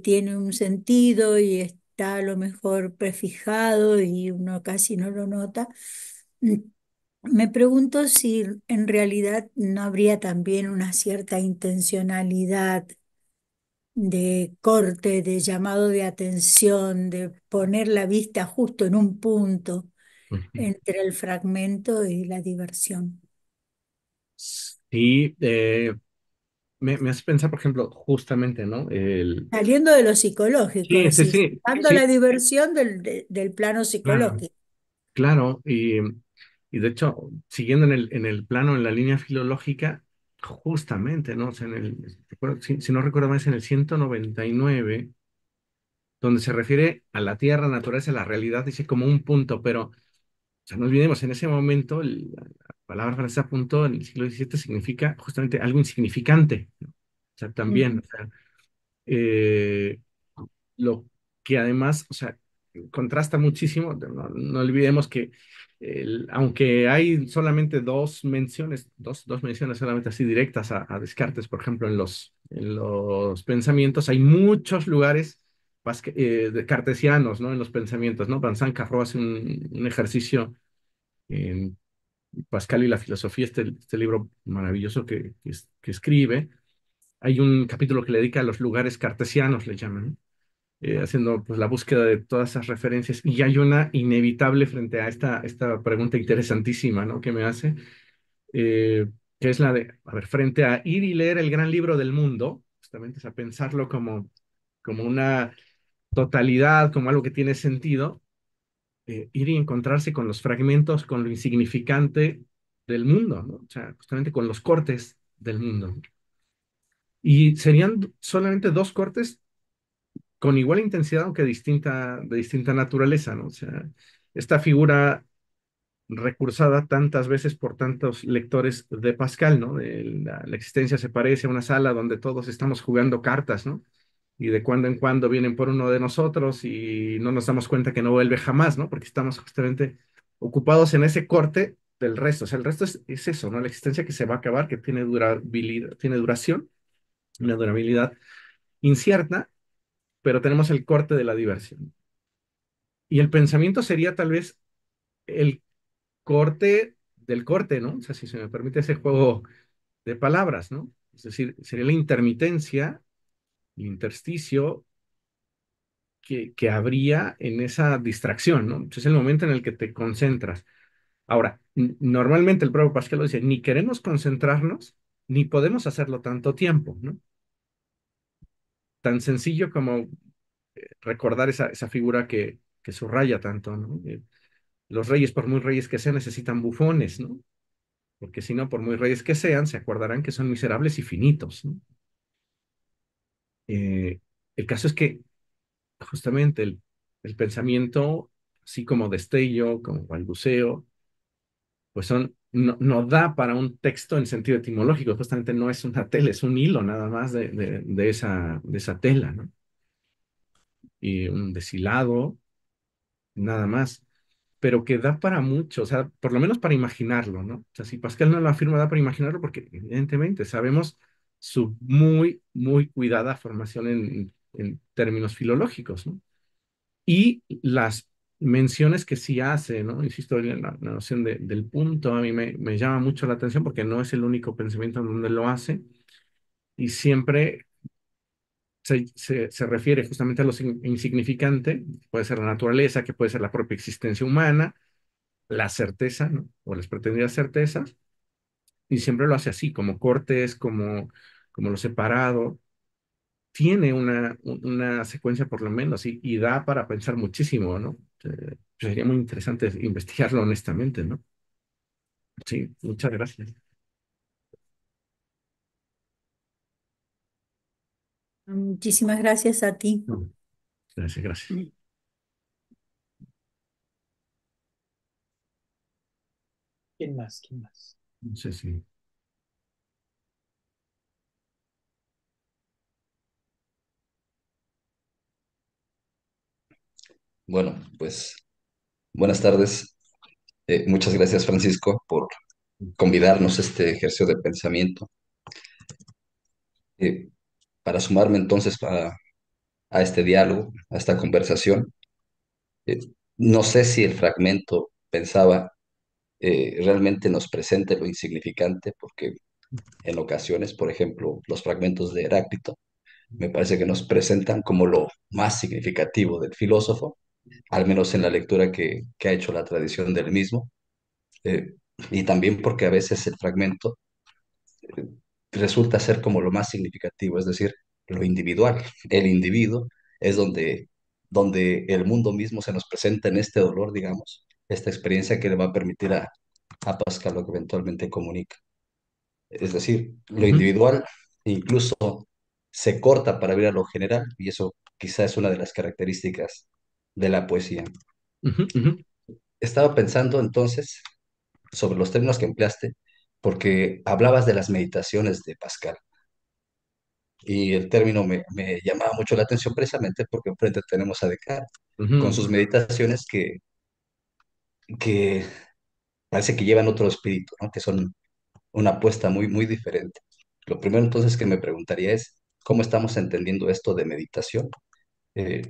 tiene un sentido y está a lo mejor prefijado y uno casi no lo nota. Mm, Me pregunto si en realidad no habría también una cierta intencionalidad de corte, de llamado de atención, de poner la vista justo en un punto ujú. entre el fragmento y la diversión. Sí, me hace pensar, por ejemplo, justamente, ¿no? Saliendo de lo psicológico, es Sí, sí, decir, sí, sacando la sí, diversión del plano claro, psicológico. claro. Y de hecho, siguiendo en el plano, en la línea filológica, justamente, ¿no? O sea, si no recuerdo mal, es en el 199 donde se refiere a la tierra, naturaleza, la realidad, dice como un punto, pero, o sea, no olvidemos, en ese momento, la palabra francesa punto en el siglo XVII significa justamente algo insignificante, ¿no? O sea, también, Ujú. o sea, eh, lo que además, o sea, contrasta muchísimo. No, no olvidemos que aunque hay solamente dos menciones solamente así directas a Descartes, por ejemplo, en los pensamientos, hay muchos lugares cartesianos, ¿no? En los pensamientos, ¿no? Vincent Carro hace un ejercicio en Pascal y la filosofía, este libro maravilloso que escribe. Hay un capítulo que le dedica a los lugares cartesianos, le llaman, ¿no? Haciendo pues la búsqueda de todas esas referencias. Y hay una inevitable frente a esta pregunta interesantísima, ¿no? Que me hace, eh, que es la de, a ver, frente a ir y leer el gran libro del mundo, justamente es a pensarlo como una totalidad, como algo que tiene sentido, ir y encontrarse con los fragmentos, con lo insignificante del mundo, ¿no? O sea, justamente con los cortes del mundo. Y serían solamente dos cortes con igual intensidad, aunque de distinta naturaleza, ¿no? O sea, esta figura recursada tantas veces por tantos lectores de Pascal, ¿no? La existencia se parece a una sala donde todos estamos jugando cartas, ¿no? Y de cuando en cuando vienen por uno de nosotros y no nos damos cuenta que no vuelve jamás, ¿no? Porque estamos justamente ocupados en ese corte del resto. O sea, el resto es eso, ¿no? La existencia que se va a acabar, que tiene durabilidad, tiene duración, una durabilidad incierta, pero tenemos el corte de la diversión. Y el pensamiento sería tal vez el corte del corte, ¿no? O sea, si se me permite ese juego de palabras, ¿no? Es decir, sería la intermitencia, el intersticio que habría en esa distracción, ¿no? Es el momento en el que te concentras. Ahora, normalmente el propio Pascal lo dice, ni queremos concentrarnos, ni podemos hacerlo tanto tiempo, ¿no? Tan sencillo como recordar esa figura que subraya tanto, ¿no? Los reyes, por muy reyes que sean, necesitan bufones, ¿no? Porque si no, por muy reyes que sean, se acordarán que son miserables y finitos, ¿no? El caso es que justamente el pensamiento, así como destello, como balbuceo, pues no da para un texto en sentido etimológico, justamente no es una tela, es un hilo nada más de esa tela, ¿no? Y un deshilado, nada más, pero que da para mucho, o sea, por lo menos para imaginarlo, ¿no? O sea, si Pascal no lo afirma, da para imaginarlo porque evidentemente sabemos su muy cuidada formación en términos filológicos, ¿no? Y las menciones que sí hace, ¿no? Insisto, en la noción del punto a mí me llama mucho la atención porque no es el único pensamiento en donde lo hace y siempre se refiere justamente a lo insignificante, puede ser la naturaleza, que puede ser la propia existencia humana, la certeza, ¿no? O las pretendidas certezas, y siempre lo hace así, como cortes, como lo separado, tiene una secuencia por lo menos y da para pensar muchísimo, ¿no? Sería muy interesante investigarlo honestamente, ¿no? Sí, muchas gracias. Muchísimas gracias a ti. No, gracias, gracias. ¿Quién más? ¿Quién más? No sé si... Bueno, pues buenas tardes. Muchas gracias, Francisco, por convidarnos a este ejercicio de pensamiento. Eh, para sumarme entonces a este diálogo, a esta conversación, eh, no sé si el fragmento pensaba realmente nos presente lo insignificante, porque en ocasiones, por ejemplo, los fragmentos de Heráclito me parece que nos presentan como lo más significativo del filósofo, al menos en la lectura que ha hecho la tradición del mismo. eh, y también porque a veces el fragmento resulta ser como lo más significativo, es decir, lo individual. El individuo es donde el mundo mismo se nos presenta en este dolor, digamos, esta experiencia que le va a permitir a Pascal lo que eventualmente comunica. Es decir, lo Ujú, individual incluso se corta para ver a lo general, y eso quizá es una de las características de la poesía. ujú, ujú, Estaba pensando entonces sobre los términos que empleaste, porque hablabas de las meditaciones de Pascal. Y el término me llamaba mucho la atención precisamente porque enfrente tenemos a Descartes con ujú, sus meditaciones que parece que llevan otro espíritu, ¿no? Que son una apuesta muy, muy diferente. Lo primero entonces que me preguntaría es, ¿cómo estamos entendiendo esto de meditación? Eh,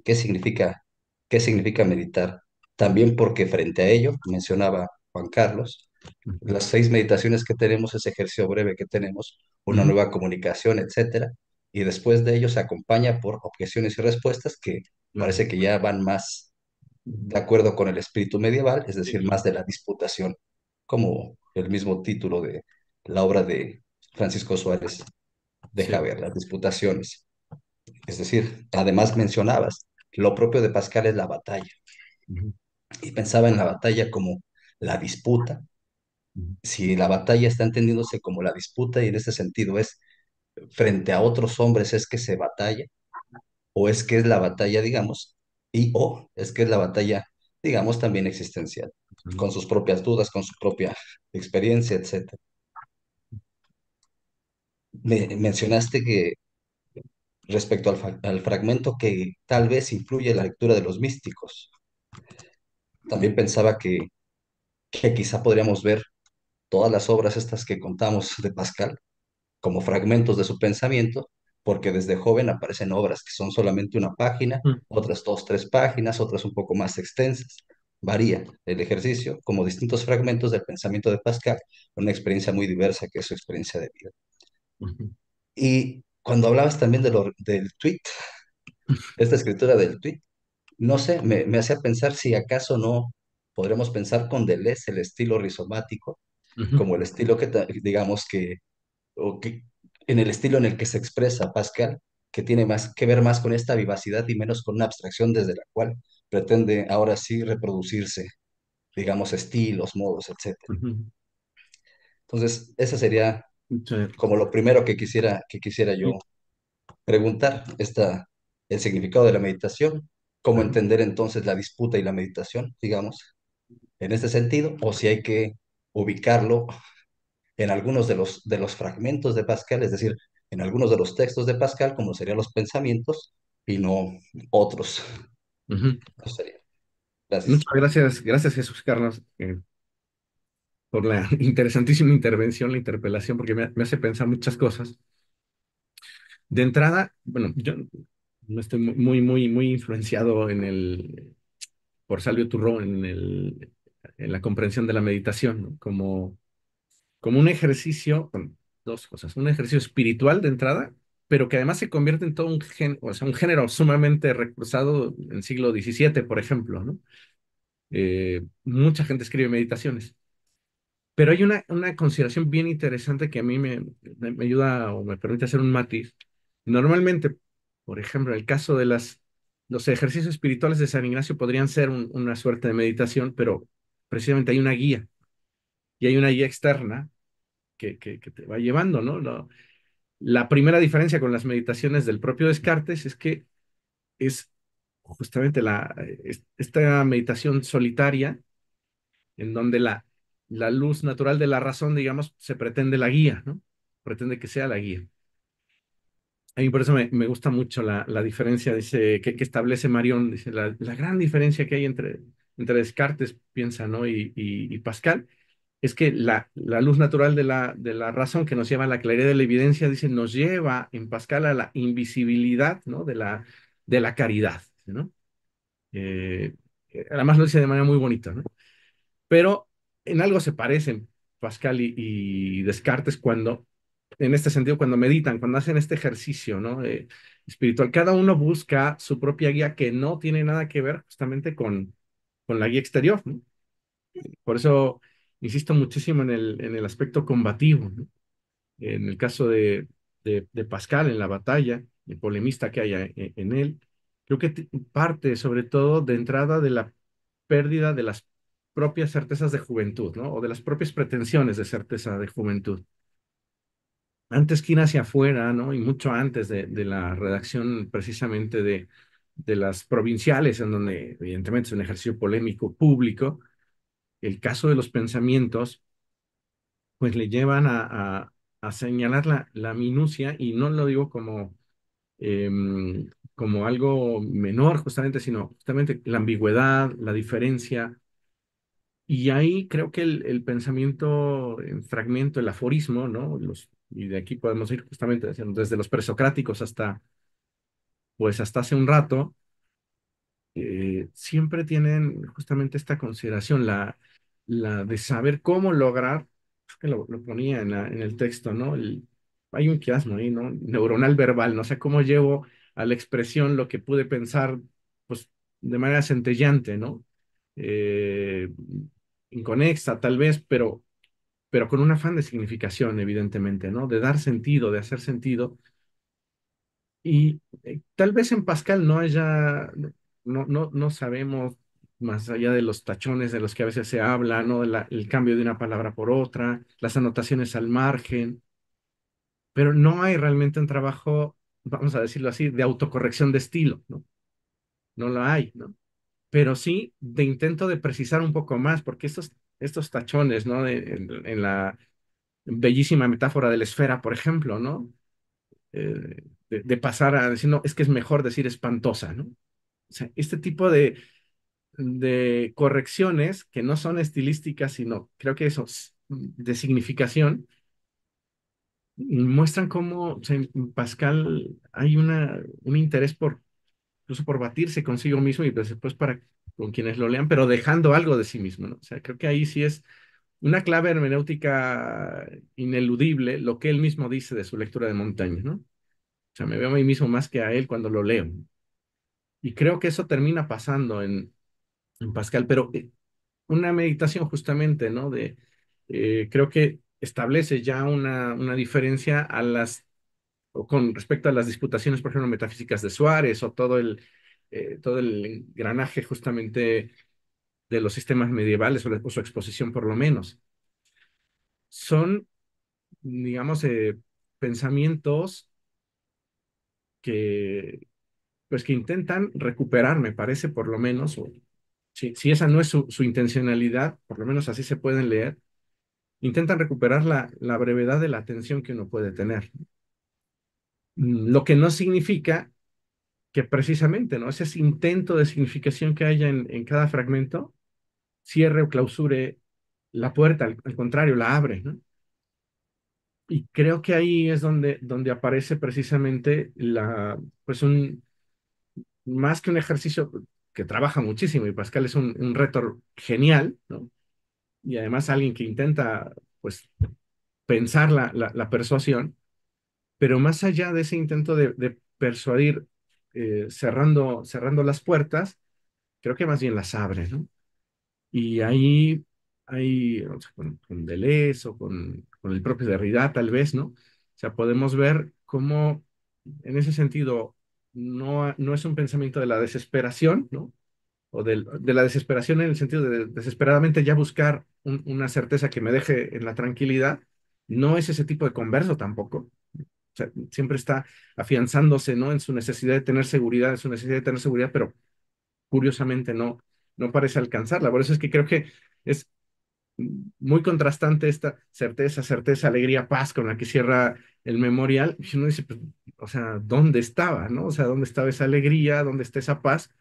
¿qué significa, qué significa meditar? También porque frente a ello, mencionaba Juan Carlos, ujú, las 6 meditaciones que tenemos, ese ejercicio breve que tenemos, una ujú, nueva comunicación, etcétera, y después de ello se acompaña por objeciones y respuestas que claro. parece que ya van más de acuerdo con el espíritu medieval, es decir, más de la disputación, como el mismo título de la obra de Francisco Suárez deja Sí. ver, las disputaciones. Es decir, además mencionabas, lo propio de Pascal es la batalla, Ujú, y pensaba en la batalla como la disputa. ujú, Si la batalla está entendiéndose como la disputa y en ese sentido es frente a otros hombres es que se batalla, o es que es la batalla, digamos, y o es que es la batalla, digamos, también existencial, ujú, con sus propias dudas, con su propia experiencia, etcétera. Mencionaste que respecto al fragmento que tal vez influye la lectura de los místicos, también pensaba que quizá podríamos ver todas las obras estas que contamos de Pascal como fragmentos de su pensamiento, porque desde joven aparecen obras que son solamente una página, ujú, otras 2, 3 páginas, otras un poco más extensas. Varía el ejercicio como distintos fragmentos del pensamiento de Pascal, una experiencia muy diversa que es su experiencia de vida. ujú, Y cuando hablabas también del tweet, esta escritura del tweet, no sé, me hacía pensar si acaso no podremos pensar con Deleuze el estilo rizomático, ujú, como el estilo que, digamos o que en el estilo en el que se expresa Pascal, que tiene más que ver más con esta vivacidad y menos con una abstracción desde la cual pretende ahora sí reproducirse, digamos, estilos, modos, etcétera. ujú. Entonces, esa sería Sí. como lo primero que quisiera yo Y- preguntar, el significado de la meditación, cómo ajá, entender entonces la disputa y la meditación, digamos, en este sentido, o si hay que ubicarlo en algunos de los fragmentos de Pascal, es decir, en algunos de los textos de Pascal, como serían los pensamientos, y no otros. ujú. Eso sería. Gracias. Muchas gracias, gracias Jesús Carlos, por la interesantísima intervención, la interpelación, porque me hace pensar muchas cosas. De entrada, bueno, yo no estoy muy influenciado por Salvio Turrón en la comprensión de la meditación, ¿no? Como un ejercicio, bueno, dos cosas, un ejercicio espiritual de entrada, pero que además se convierte en todo o sea, un género sumamente recursado en el siglo XVII, por ejemplo, ¿no? Mucha gente escribe meditaciones. Pero hay una consideración bien interesante que a mí me ayuda o me permite hacer un matiz Normalmente, por ejemplo, en el caso de los ejercicios espirituales de San Ignacio podrían ser una suerte de meditación, pero precisamente hay una guía y hay una guía externa que te va llevando, ¿no? La primera diferencia con las meditaciones del propio Descartes es que es justamente esta meditación solitaria en donde la luz natural de la razón, digamos, se pretende la guía, ¿no? Pretende que sea la guía. A mí por eso me gusta mucho la diferencia dice, que establece Marión, dice, la gran diferencia que hay entre Descartes, piensa, ¿no? Y Pascal, es que la luz natural de la razón que nos lleva a la claridad de la evidencia, dice, nos lleva en Pascal a la invisibilidad, ¿no? De la caridad, ¿no? Eh, Además lo dice de manera muy bonita, ¿no? Pero en algo se parecen Pascal y Descartes cuando, en este sentido, cuando meditan, cuando hacen este ejercicio, ¿no? Espiritual. Cada uno busca su propia guía que no tiene nada que ver justamente con la guía exterior, ¿no? Por eso insisto muchísimo en el aspecto combativo, ¿no? En el caso de Pascal, en la batalla, el polemista que hay en él, creo que parte sobre todo de entrada de la pérdida de las propias certezas de juventud, ¿no? O de las propias pretensiones de certeza de juventud. Antes que ir hacia afuera, ¿no? Y mucho antes de la redacción precisamente de las provinciales, en donde evidentemente es un ejercicio polémico público, el caso de los pensamientos pues le llevan a señalar la minucia, y no lo digo como algo menor justamente, sino justamente la ambigüedad, la diferencia. Y ahí creo que el pensamiento en fragmento, el aforismo, ¿no? Y de aquí podemos ir justamente desde los presocráticos pues hasta hace un rato, siempre tienen justamente esta consideración, la de saber cómo lograr, es que lo ponía en el texto, ¿no? Hay un quiasmo ahí, ¿no? Neuronal verbal, no sé cómo llevo a la expresión lo que pude pensar, pues, de manera centellante, ¿no? Eh, Inconexa, tal vez, pero con un afán de significación, evidentemente, ¿no? De dar sentido, de hacer sentido. Y tal vez en Pascal no haya, no sabemos, más allá de los tachones de los que a veces se habla, ¿no? El cambio de una palabra por otra, las anotaciones al margen, pero no hay realmente un trabajo, vamos a decirlo así, de autocorrección de estilo, ¿no? No lo hay, ¿no? Pero sí de intento de precisar un poco más, porque estos tachones, ¿no? En la bellísima metáfora de la esfera, por ejemplo, ¿no? De pasar a decir, no, es que es mejor decir espantosa, ¿no? O sea, este tipo de correcciones que no son estilísticas, sino creo que eso, de significación, muestran cómo o sea, en Pascal hay un interés incluso por batirse consigo mismo y pues después para con quienes lo lean, pero dejando algo de sí mismo, ¿no? O sea, creo que ahí sí es una clave hermenéutica ineludible lo que él mismo dice de su lectura de Montaigne, ¿no? O sea, me veo a mí mismo más que a él cuando lo leo. Y creo que eso termina pasando en Pascal, pero una meditación justamente, ¿no? Creo que establece ya una diferencia o con respecto a las disputaciones, por ejemplo, metafísicas de Suárez o todo el engranaje justamente de los sistemas medievales o su exposición por lo menos. Son, digamos, pensamientos que, pues, que intentan recuperar, me parece, por lo menos, o si esa no es su intencionalidad, por lo menos así se pueden leer, intentan recuperar la brevedad de la atención que uno puede tener. Lo que no significa que precisamente, ¿no? Ese intento de significación que haya en cada fragmento cierre o clausure la puerta, al contrario, la abre, ¿no? Y creo que ahí es donde aparece precisamente pues más que un ejercicio que trabaja muchísimo, y Pascal es un reto genial, ¿no? Y además alguien que intenta, pues, pensar la persuasión, pero más allá de ese intento de persuadir, cerrando las puertas, creo que más bien las abre, ¿no? Y ahí o sea, con Deleuze o con el propio Derrida, tal vez, ¿no? O sea, podemos ver cómo en ese sentido, no es un pensamiento de la desesperación, ¿no? O de la desesperación en el sentido de desesperadamente ya buscar una certeza que me deje en la tranquilidad. No es ese tipo de converso tampoco. O sea, siempre está afianzándose, ¿no? En su necesidad de tener seguridad, en su necesidad de tener seguridad, pero curiosamente no parece alcanzarla. Por eso es que creo que es muy contrastante esta certeza, certeza, alegría, paz con la que cierra el memorial. Y uno dice, pues, o sea, ¿dónde estaba, no? O sea, ¿dónde estaba esa alegría? ¿Dónde está esa paz?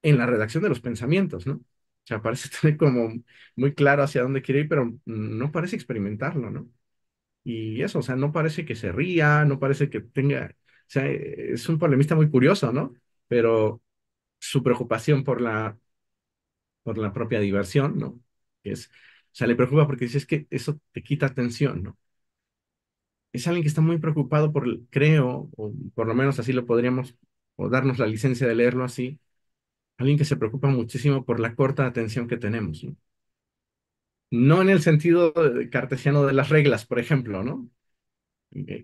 En la redacción de los pensamientos, ¿no? O sea, parece tener como muy claro hacia dónde quiere ir, pero no parece experimentarlo, ¿no? Y eso, o sea, no parece que se ría, no parece que tenga, o sea, es un polemista muy curioso, ¿no? Pero su preocupación por la propia diversión, ¿no? O sea, le preocupa porque dice, es que eso te quita atención, ¿no? Es alguien que está muy preocupado por, creo, o por lo menos así lo podríamos, o darnos la licencia de leerlo así, alguien que se preocupa muchísimo por la corta atención que tenemos, ¿no? No en el sentido cartesiano de las reglas, por ejemplo, ¿no?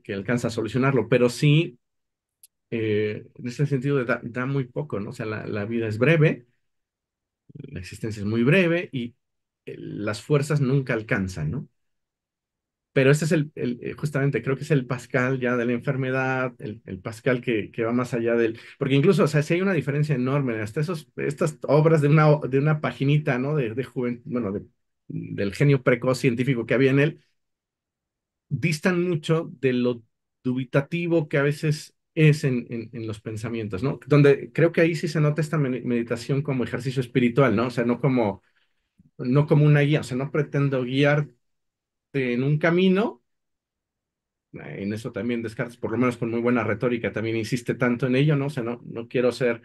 Que alcanza a solucionarlo, pero sí en ese sentido da muy poco, ¿no? O sea, la vida es breve, la existencia es muy breve y las fuerzas nunca alcanzan, ¿no? Pero este es justamente, creo que es el Pascal ya de la enfermedad, el Pascal que va más allá del, porque incluso, o sea, sí hay una diferencia enorme, hasta estas obras de una paginita, ¿no? Bueno, del genio precoz científico que había en él, distan mucho de lo dubitativo que a veces es en los pensamientos, ¿no? Donde creo que ahí sí se nota esta meditación como ejercicio espiritual, ¿no? O sea, no como una guía, o sea, no pretendo guiarte en un camino. En eso también Descartes, por lo menos con muy buena retórica, también insiste tanto en ello, ¿no? O sea, no quiero ser,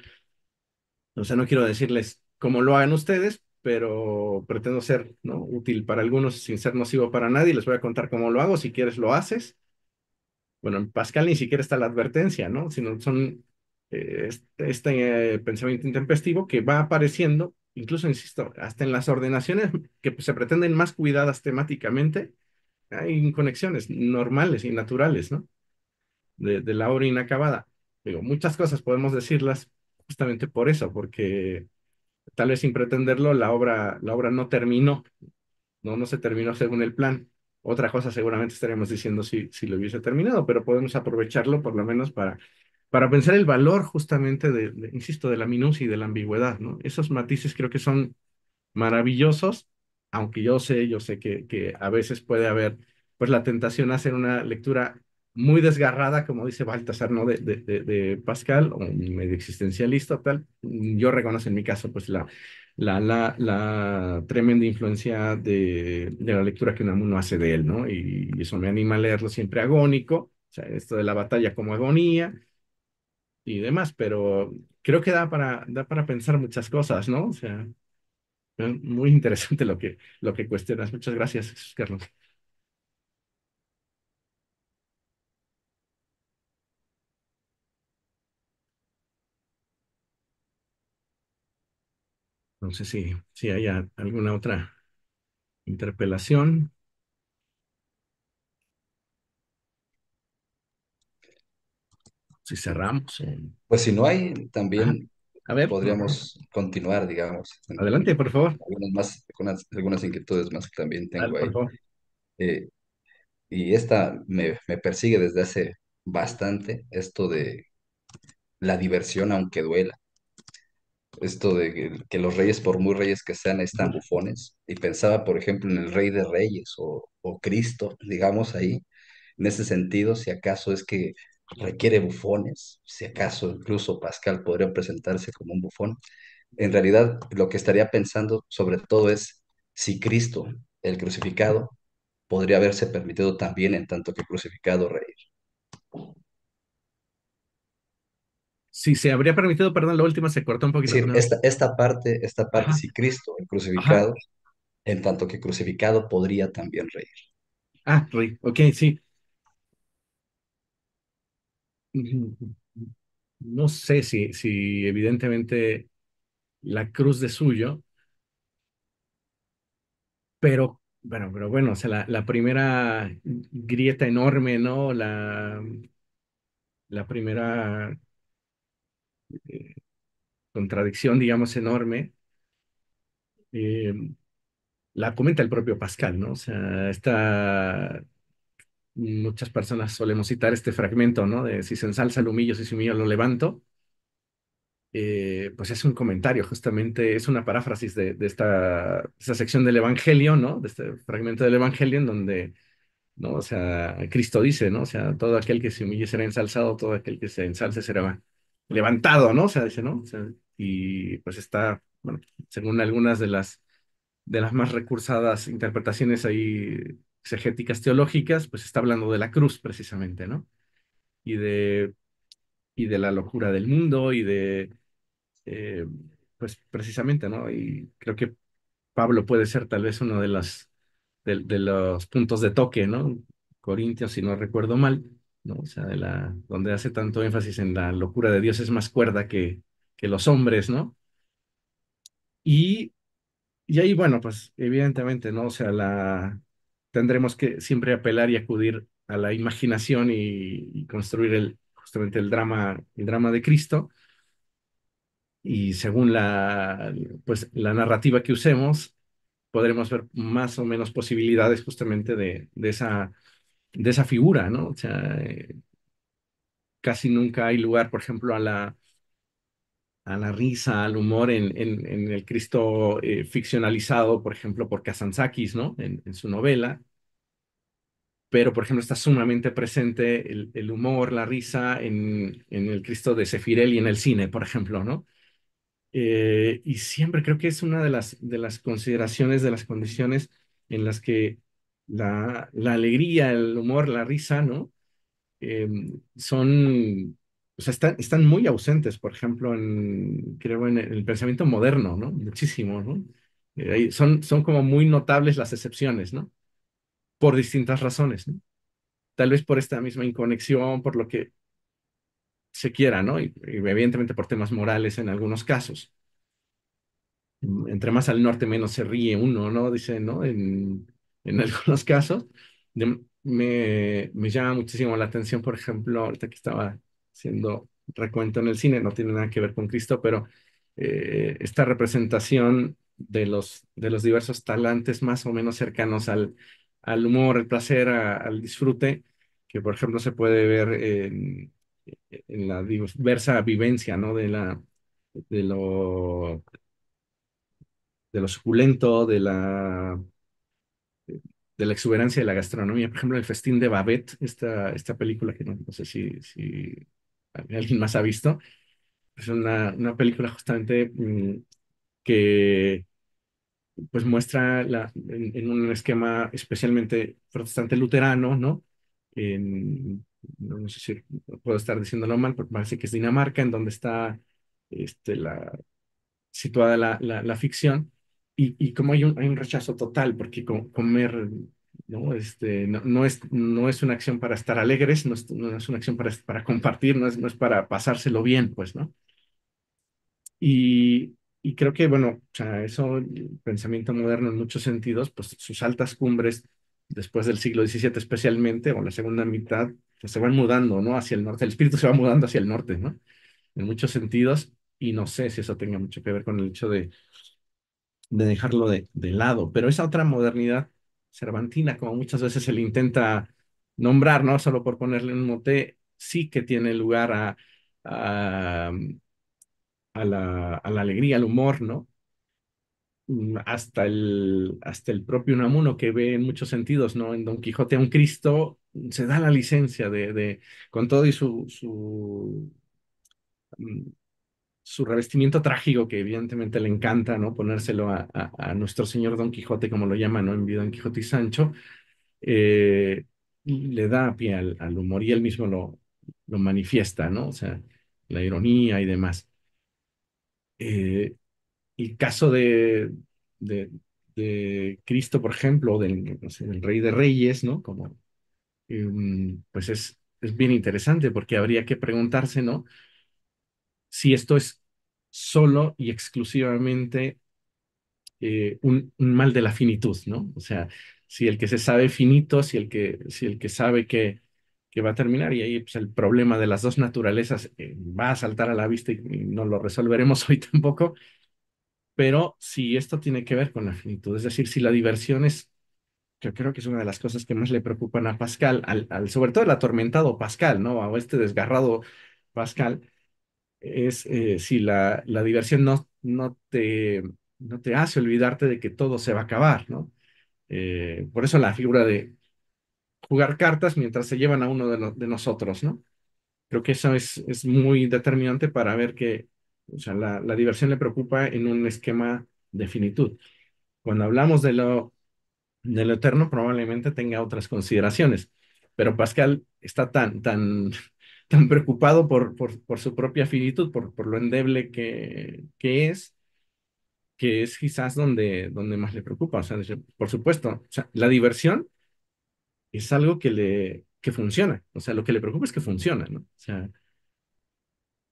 o sea, no quiero decirles cómo lo hagan ustedes, pero pretendo ser, ¿no? Útil para algunos sin ser nocivo para nadie. Les voy a contar cómo lo hago. Si quieres, lo haces. Bueno, en Pascal ni siquiera está la advertencia, ¿no? Sino son pensamiento intempestivo que va apareciendo, incluso, insisto, hasta en las ordenaciones que se pretenden más cuidadas temáticamente, hay conexiones normales y naturales, ¿no? De la obra inacabada. Digo, muchas cosas podemos decirlas justamente por eso, porque tal vez sin pretenderlo, la obra no terminó, no se terminó según el plan. Otra cosa seguramente estaríamos diciendo si lo hubiese terminado, pero podemos aprovecharlo por lo menos para pensar el valor justamente insisto, de la minucia y de la ambigüedad, ¿no? Esos matices creo que son maravillosos, aunque yo sé que a veces puede haber pues la tentación a hacer una lectura muy desgarrada, como dice Baltasar, ¿no? De Pascal, o medio existencialista, tal. Yo reconozco en mi caso pues la tremenda influencia de la lectura que Unamuno hace de él, ¿no? Y eso me anima a leerlo siempre agónico, o sea, esto de la batalla como agonía y demás, pero creo que da para pensar muchas cosas, ¿no? O sea, muy interesante lo que cuestionas. Muchas gracias, Carlos. No sé si hay alguna otra interpelación. Si cerramos. Pues si no hay, Ajá. también A ver, podríamos continuar, digamos, adelante, por favor. algunas más, con algunas inquietudes más que también Dale, tengo por ahí. favor. Eh, y esta me persigue desde hace bastante, esto de la diversión aunque duela, esto de que los reyes, por muy reyes que sean, están bufones. Y pensaba, por ejemplo, en el Rey de Reyes o Cristo, digamos ahí, en ese sentido, si acaso es que requiere bufones, si acaso incluso Pascal podría presentarse como un bufón. En realidad, lo que estaría pensando sobre todo es si Cristo, el crucificado, podría haberse permitido también en tanto que crucificado reír. Si se habría permitido, perdón, la última se cortó un Es poquito. decir, No. esta parte, Ajá, si Cristo, el ajá. crucificado, en tanto que crucificado, podría también reír. Ah, Rey, ok, sí. No sé si evidentemente la cruz de suyo, pero bueno, o sea, la primera grieta enorme, ¿no? la primera eh, contradicción, digamos, enorme, eh, la comenta el propio Pascal, ¿no? O sea, muchas personas solemos citar este fragmento, ¿no? De si se ensalza lo humillo, si se humilla lo levanto. Pues es un comentario, justamente, es una paráfrasis de esta sección del Evangelio, ¿no? De este fragmento del Evangelio en donde, ¿no? O sea, Cristo dice, ¿no? O sea, todo aquel que se humille será ensalzado, todo aquel que se ensalce será levantado, ¿no? O sea, dice, ¿no? O sea, y pues está, bueno, según algunas de las más recursadas interpretaciones ahí exegéticas teológicas, pues está hablando de la cruz precisamente, ¿no? Y de la locura del mundo eh, pues precisamente, ¿no? Y creo que Pablo puede ser tal vez uno de los puntos de toque, ¿no? Corintios, si no recuerdo mal, ¿no? O sea, donde hace tanto énfasis en la locura de Dios es más cuerda que los hombres, ¿no? Y, y ahí, bueno, pues evidentemente, ¿no? O sea, tendremos que siempre apelar y acudir a la imaginación y construir justamente el drama de Cristo. Y según pues, la narrativa que usemos, podremos ver más o menos posibilidades justamente de esa figura, ¿no? O sea, casi nunca hay lugar, por ejemplo, a la risa, al humor en el Cristo ficcionalizado, por ejemplo, por Kazantzakis, ¿no? En su novela. Pero, por ejemplo, está sumamente presente el humor, la risa en el Cristo de Sefirelli en el cine, por ejemplo, ¿no? Y siempre creo que es una de las consideraciones, de las condiciones en las que la alegría, el humor, la risa, ¿no? O sea, están muy ausentes, por ejemplo, creo en el pensamiento moderno, ¿no? Muchísimo, ¿no? Son como muy notables las excepciones, ¿no? Por distintas razones, ¿no? Tal vez por esta misma inconexión, por lo que se quiera, ¿no? Y evidentemente por temas morales en algunos casos. Entre más al norte, menos se ríe uno, ¿no? Dice, ¿no? En algunos casos. Me llama muchísimo la atención, por ejemplo, ahorita que estaba haciendo recuento en el cine, no tiene nada que ver con Cristo, pero esta representación de los diversos talantes más o menos cercanos al humor, el placer, al disfrute, que por ejemplo se puede ver en la diversa vivencia, ¿no? De lo de lo suculento, de la exuberancia de la gastronomía. Por ejemplo, El Festín de Babette, esta película que no sé si alguien más ha visto, es una película justamente que pues muestra en un esquema especialmente protestante luterano, ¿no? No sé si puedo estar diciéndolo mal, pero parece que es Dinamarca, en donde está situada la ficción, y como hay un rechazo total, porque comer, ¿no? No es una acción para estar alegres, no es una acción para compartir, no es para pasárselo bien, pues, ¿no? Y creo que, bueno, o sea, eso, el pensamiento moderno en muchos sentidos, pues sus altas cumbres después del siglo XVII especialmente, o la segunda mitad, pues se van mudando, ¿no? Hacia el norte, el espíritu se va mudando hacia el norte, ¿no? En muchos sentidos, y no sé si eso tenga mucho que ver con el hecho de dejarlo de lado. Pero esa otra modernidad cervantina, como muchas veces se le intenta nombrar, ¿no? Solo por ponerle un mote, sí que tiene lugar a, a la alegría, al humor, ¿no? Hasta el propio Unamuno, que ve en muchos sentidos, ¿no? En Don Quijote a un Cristo, se da la licencia con todo y mm, su revestimiento trágico, que evidentemente le encanta, ¿no? Ponérselo a nuestro señor Don Quijote, como lo llaman, ¿no? En vida Don Quijote y Sancho, le da pie al humor y él mismo lo manifiesta, ¿no? O sea, la ironía y demás. El caso de, de Cristo, por ejemplo, no sé, del Rey de Reyes, ¿no? Pues es bien interesante porque habría que preguntarse, ¿no? Si esto es solo y exclusivamente un mal de la finitud, ¿no? O sea, si el que se sabe finito, si el que sabe que va a terminar y ahí pues, el problema de las dos naturalezas va a saltar a la vista y no lo resolveremos hoy tampoco, pero si esto tiene que ver con la finitud, es decir, si la diversión es, yo creo que es una de las cosas que más le preocupan a Pascal, sobre todo el atormentado Pascal, ¿no? O este desgarrado Pascal, es si la diversión no te hace olvidarte de que todo se va a acabar, ¿no? Por eso la figura de jugar cartas mientras se llevan a uno de nosotros, ¿no? Creo que eso es muy determinante para ver que, o sea, la diversión le preocupa en un esquema de finitud. Cuando hablamos de lo eterno, probablemente tenga otras consideraciones, pero Pascal está tan preocupado por su propia finitud, por lo endeble que es quizás donde más le preocupa. O sea, por supuesto, o sea, la diversión es algo que funciona. O sea, lo que le preocupa es que funciona, ¿no? O sea,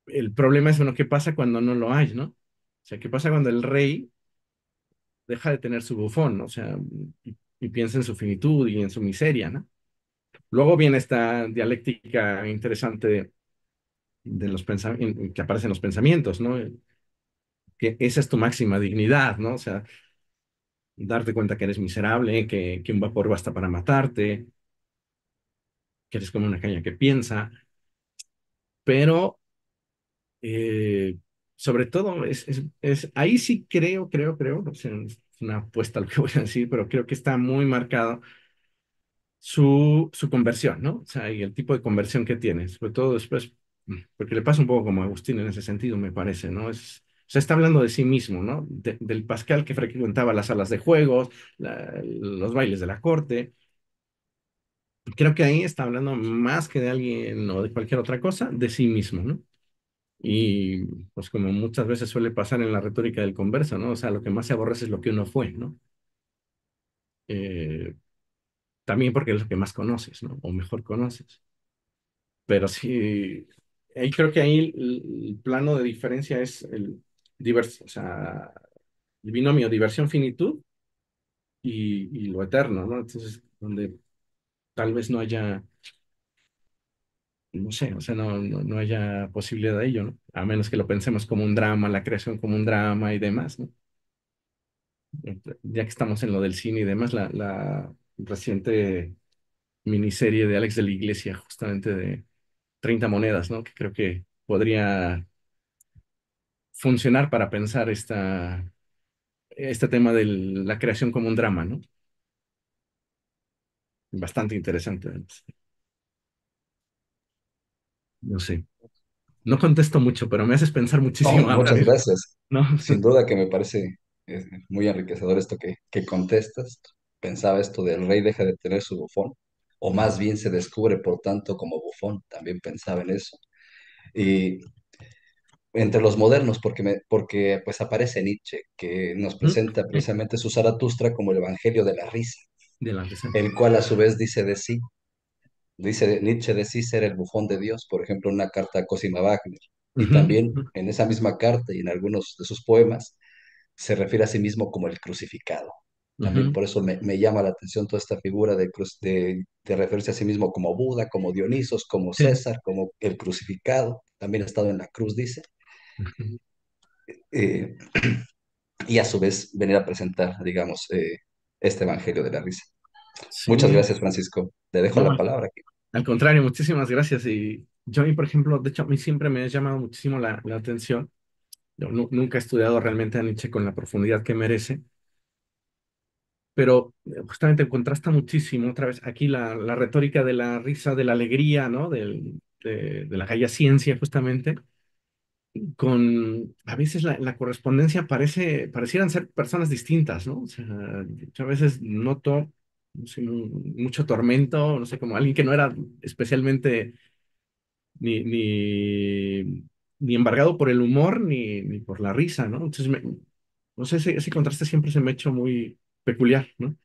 el problema es, bueno, ¿qué pasa cuando no lo hay, ¿no? O sea, ¿qué pasa cuando el rey deja de tener su bufón, ¿no? O sea, y piensa en su finitud y en su miseria, ¿no? Luego viene esta dialéctica interesante de los que aparece en los pensamientos, ¿no? Que esa es tu máxima dignidad, ¿no? O sea, darte cuenta que eres miserable, que un vapor basta para matarte, que eres como una caña que piensa, pero eh, sobre todo ahí sí creo, o sea, es una apuesta lo que voy a decir, pero creo que está muy marcado su conversión, ¿no? O sea, y el tipo de conversión que tiene, sobre todo después, porque le pasa un poco como a Agustín en ese sentido, me parece, ¿no? O sea, está hablando de sí mismo, ¿no? Del Pascal que frecuentaba las salas de juegos, los bailes de la corte. Creo que ahí está hablando más que de alguien o de cualquier otra cosa, de sí mismo, ¿no? Y pues como muchas veces suele pasar en la retórica del converso, ¿no? O sea, lo que más se aborrece es lo que uno fue, ¿no? Eh, también porque es lo que más conoces, ¿no? O mejor conoces. Pero sí, ahí creo que ahí el plano de diferencia es o sea, el binomio diversión-finitud y lo eterno, ¿no? Entonces, donde tal vez no haya, no sé, o sea, no haya posibilidad de ello, ¿no? A menos que lo pensemos como un drama, la creación como un drama y demás, ¿no? Ya que estamos en lo del cine y demás, la reciente miniserie de Alex de la Iglesia, justamente de 30 monedas, ¿no? Que creo que podría funcionar para pensar este tema de la creación como un drama, ¿no? Bastante interesante. No sé. No contesto mucho, pero me haces pensar No, muchísimo ahora muchas mismo, gracias. ¿no? Sin duda que me parece muy enriquecedor esto que contestas. Pensaba esto del rey deja de tener su bufón, o más bien se descubre por tanto como bufón. También pensaba en eso. Y entre los modernos, porque pues aparece Nietzsche, que nos Ujú. presenta precisamente su Zaratustra como el Evangelio de la risa, De la risa. el cual a su vez dice de sí. Dice Nietzsche de sí ser el bufón de Dios, por ejemplo, en una carta a Cosima Wagner. Y Ujú, también ujú. en esa misma carta y en algunos de sus poemas se refiere a sí mismo como el crucificado. También Ujú. por eso me llama la atención toda esta figura de referirse a sí mismo como Buda, como Dionisos, como Sí. César, como el crucificado. También ha estado en la cruz, dice. Ujú. Eh, y a su vez venir a presentar, digamos, este Evangelio de la risa. Muchas Sí. gracias, Francisco. Te dejo No, la palabra aquí. al contrario, muchísimas gracias. Y yo, a mí, por ejemplo, de hecho, a mí siempre me ha llamado muchísimo la atención. Yo nunca he estudiado realmente a Nietzsche con la profundidad que merece, pero justamente contrasta muchísimo otra vez aquí la retórica de la risa, de la alegría, ¿no? De la gaya ciencia, justamente, con a veces la correspondencia parecieran ser personas distintas, ¿no? O sea, yo a veces noto, no sé, mucho tormento, no sé, como alguien que no era especialmente ni, ni, ni embargado por el humor ni por la risa, ¿no? Entonces, no sé, ese contraste siempre se me ha hecho muy peculiar, ¿no? O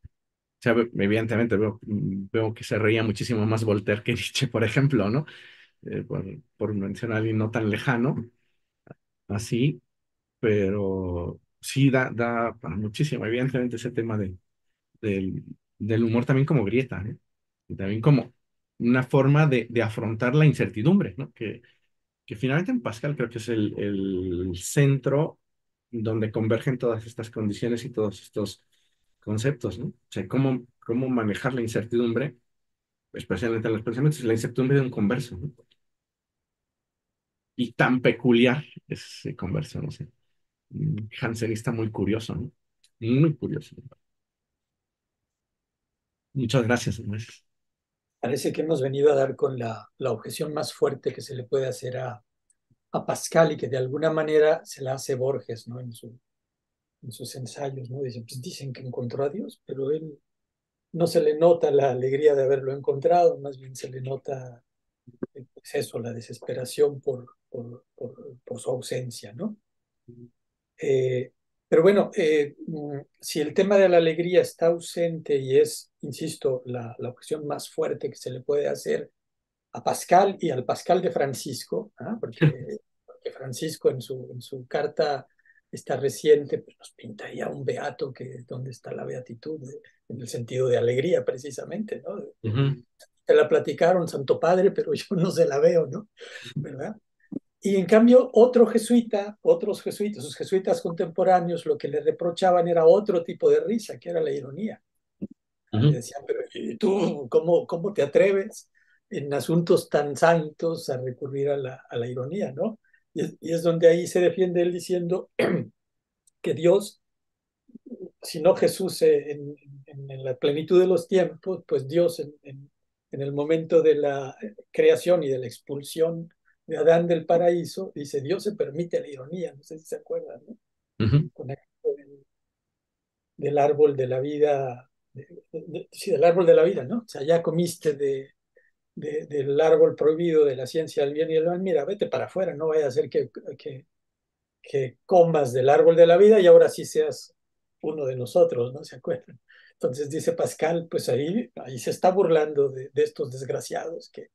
sea, evidentemente veo que se reía muchísimo más Voltaire que Nietzsche, por ejemplo, ¿no? Por mencionar a alguien no tan lejano, así, pero sí da para muchísimo, evidentemente, ese tema del humor también como grieta, ¿eh? Y también como una forma de afrontar la incertidumbre, ¿no? Que finalmente en Pascal creo que es el centro donde convergen todas estas condiciones y todos estos conceptos, ¿no? O sea, cómo manejar la incertidumbre, especialmente en los pensamientos, la incertidumbre de un converso, ¿no? Y tan peculiar es ese converso, no sé. Un jansenista muy curioso, ¿no? Muy curioso. Muchas gracias, Andrés. Parece que hemos venido a dar con la objeción más fuerte que se le puede hacer a Pascal y que de alguna manera se la hace Borges, ¿no? En sus ensayos, ¿no? Dicen, pues dicen que encontró a Dios, pero él no se le nota la alegría de haberlo encontrado, más bien se le nota pues eso, la desesperación por su ausencia, ¿no? Eh, pero bueno, si el tema de la alegría está ausente y es, insisto, la objeción más fuerte que se le puede hacer a Pascal y al Pascal de Francisco, ¿ah? Porque Francisco en su carta esta reciente pues nos pinta ya un beato que dónde está la beatitud, en el sentido de alegría precisamente, ¿no? Ujú, Te la platicaron, Santo Padre, pero yo no se la veo, ¿no? ¿Verdad? Y en cambio, otros jesuitas, sus jesuitas contemporáneos, lo que le reprochaban era otro tipo de risa, que era la ironía. Le ujú, decían, pero ¿y tú cómo te atreves en asuntos tan santos a recurrir a la ironía, ¿no? Y es donde ahí se defiende él diciendo que Dios, si no Jesús en la plenitud de los tiempos, pues Dios en el momento de la creación y de la expulsión de Adán del paraíso, dice, Dios se permite la ironía, no sé si se acuerdan, ¿no? ujú. Con el, del árbol de la vida, sí, del árbol de la vida, ¿no? O sea, ya comiste del árbol prohibido de la ciencia del bien y del mal, mira, vete para afuera, no vaya a ser que comas del árbol de la vida y ahora sí seas uno de nosotros, ¿no? ¿Se acuerdan? Entonces dice Pascal, pues ahí se está burlando de estos desgraciados que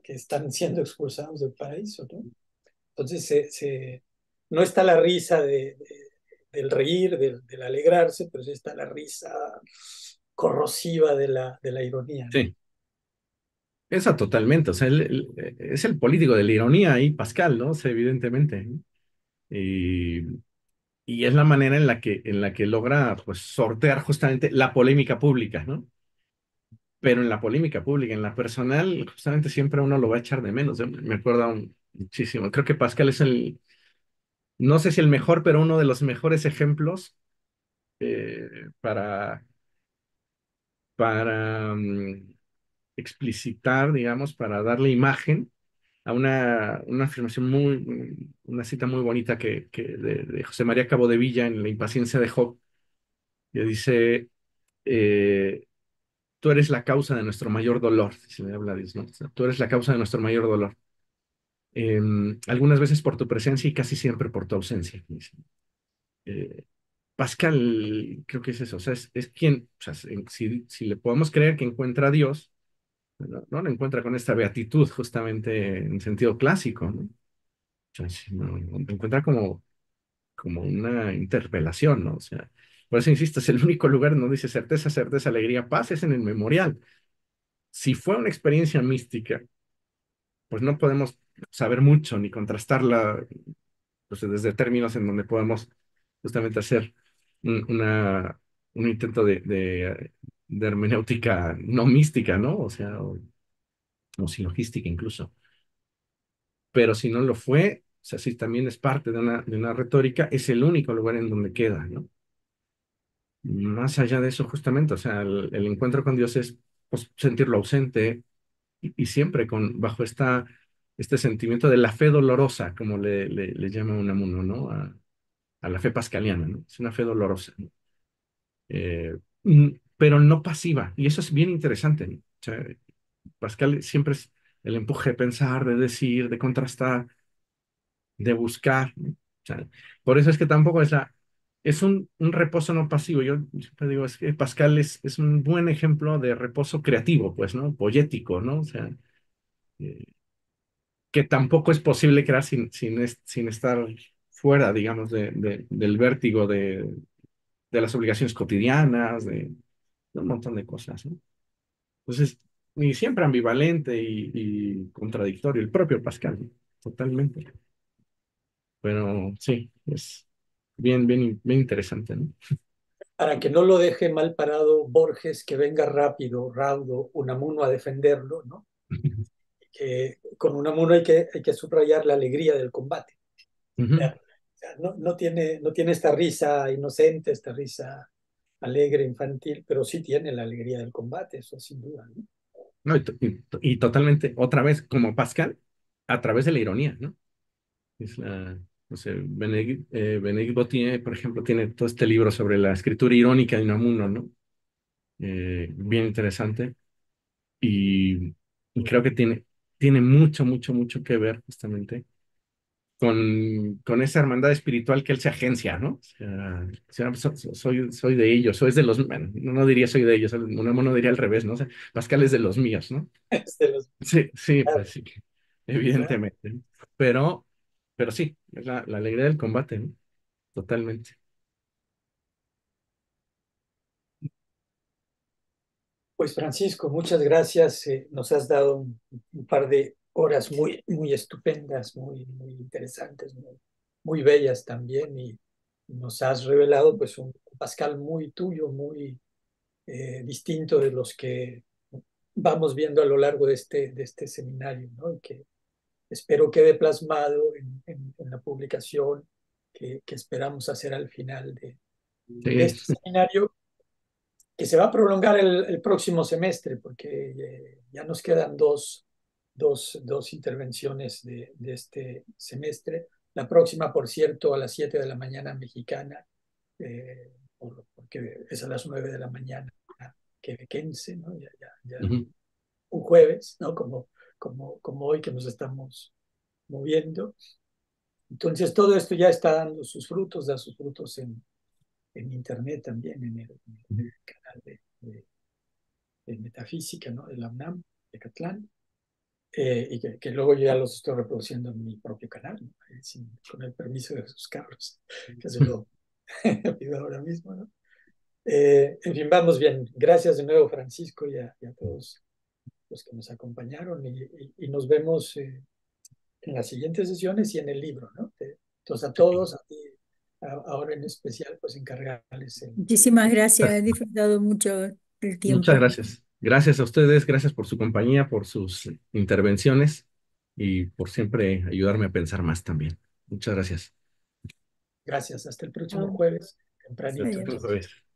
están siendo expulsados del paraíso, ¿no? Entonces no está la risa del reír, del alegrarse, pero sí está la risa corrosiva de la ironía, ¿no? Sí, esa totalmente. O sea, es el político de la ironía ahí, Pascal, ¿no? O sea, evidentemente, ¿no? Y, y es la manera en la que logra, pues, sortear justamente la polémica pública, ¿no? Pero en la polémica pública, en la personal, justamente siempre uno lo va a echar de menos. Yo me acuerdo muchísimo. Creo que Pascal es no sé si el mejor, pero uno de los mejores ejemplos eh, para, para explicitar, digamos, para darle imagen a una afirmación una cita muy bonita de José María Capdevila en La impaciencia de Job, que dice, eh, tú eres la causa de nuestro mayor dolor, se le habla a Dios, ¿no? O sea, tú eres la causa de nuestro mayor dolor. Algunas veces por tu presencia y casi siempre por tu ausencia, dice. Eh, Pascal, creo que es eso, o sea, es quien, o sea, si le podemos creer que encuentra a Dios, no lo encuentra con esta beatitud justamente en sentido clásico, ¿no? O sea, lo encuentra como una interpelación, ¿no? O sea, por eso insisto, es el único lugar donde dice certeza, certeza, alegría, paz, es en el memorial. Si fue una experiencia mística, pues no podemos saber mucho ni contrastarla, pues, desde términos en donde podemos justamente hacer un, una, un intento de hermenéutica no mística, ¿no? O sea, o silogística incluso. Pero si no lo fue, o sea, si también es parte de una retórica, es el único lugar en donde queda, ¿no? Más allá de eso, justamente, o sea, el encuentro con Dios es, pues, sentirlo ausente y siempre bajo este sentimiento de la fe dolorosa, como le llama Unamuno, ¿no? A la fe pascaliana, ¿no? Es una fe dolorosa, ¿no? Eh, pero no pasiva, y eso es bien interesante, ¿no? O sea, Pascal siempre es el empuje de pensar, de decir, de contrastar, de buscar, ¿no? O sea, por eso es que tampoco es un reposo no pasivo. Yo siempre digo, es que Pascal es un buen ejemplo de reposo creativo, pues, ¿no? Poético, ¿no? O sea, eh, que tampoco es posible crear sin estar fuera, digamos, del vértigo de las obligaciones cotidianas, de un montón de cosas, ¿no? Entonces, y siempre ambivalente y contradictorio, el propio Pascal, ¿no? Totalmente. Pero sí, es bien interesante, ¿no? Para que no lo deje mal parado Borges, que venga rápido, raudo, Unamuno a defenderlo, ¿no? Que con Unamuno hay que subrayar la alegría del combate. Ujú. O sea, no tiene esta risa inocente, esta risa alegre, infantil, pero sí tiene la alegría del combate, eso sin duda, ¿no? No, y totalmente, otra vez, como Pascal, a través de la ironía, ¿no? Es la, no sé, Benedict Botier, por ejemplo, tiene todo este libro sobre la escritura irónica de Unamuno, ¿no? Bien interesante. Y creo que tiene mucho que ver justamente con esa hermandad espiritual que él se agencia, ¿no? O sea, soy de ellos, soy de los, bueno, no diría soy de ellos, Unamuno diría al revés, ¿no? O sea, Pascal es de los míos, ¿no? Es de los, Sí, claro, pues sí, claro. evidentemente, ¿no? Pero sí, es la alegría del combate, ¿no? Totalmente. Pues Francisco, muchas gracias. Nos has dado un par de horas muy estupendas, muy interesantes, muy bellas también, y nos has revelado pues un Pascal muy tuyo, muy distinto de los que vamos viendo a lo largo de este seminario, ¿no? Y que espero quede plasmado en la publicación que esperamos hacer al final de Sí, este seminario, que se va a prolongar el próximo semestre, porque ya nos quedan dos intervenciones de este semestre. La próxima, por cierto, a las 7 de la mañana mexicana, porque es a las 9 de la mañana quebequense, ¿no? Ya ujú, un jueves, ¿no? Como hoy que nos estamos moviendo. Entonces, todo esto ya está dando sus frutos, da sus frutos en Internet también, en ujú, el canal de Metafísica, ¿no? De la UNAM, de Catlán, y que luego yo ya los estoy reproduciendo en mi propio canal, ¿no? Con el permiso de Jesús Carlos, que se lo pido ahora mismo, ¿no? En fin, vamos bien. Gracias de nuevo, Francisco, y a todos los que nos acompañaron, y nos vemos en las siguientes sesiones y en el libro, ¿no? Entonces, a todos, a ti, ahora en especial, pues encargarles Muchísimas gracias, he disfrutado mucho el muchas tiempo. gracias. Gracias a ustedes, gracias por su compañía, por sus intervenciones y por siempre ayudarme a pensar más también. Muchas gracias. Gracias. Hasta el próximo Chao. jueves, Hasta el tempranito próximo Adiós. entonces. jueves.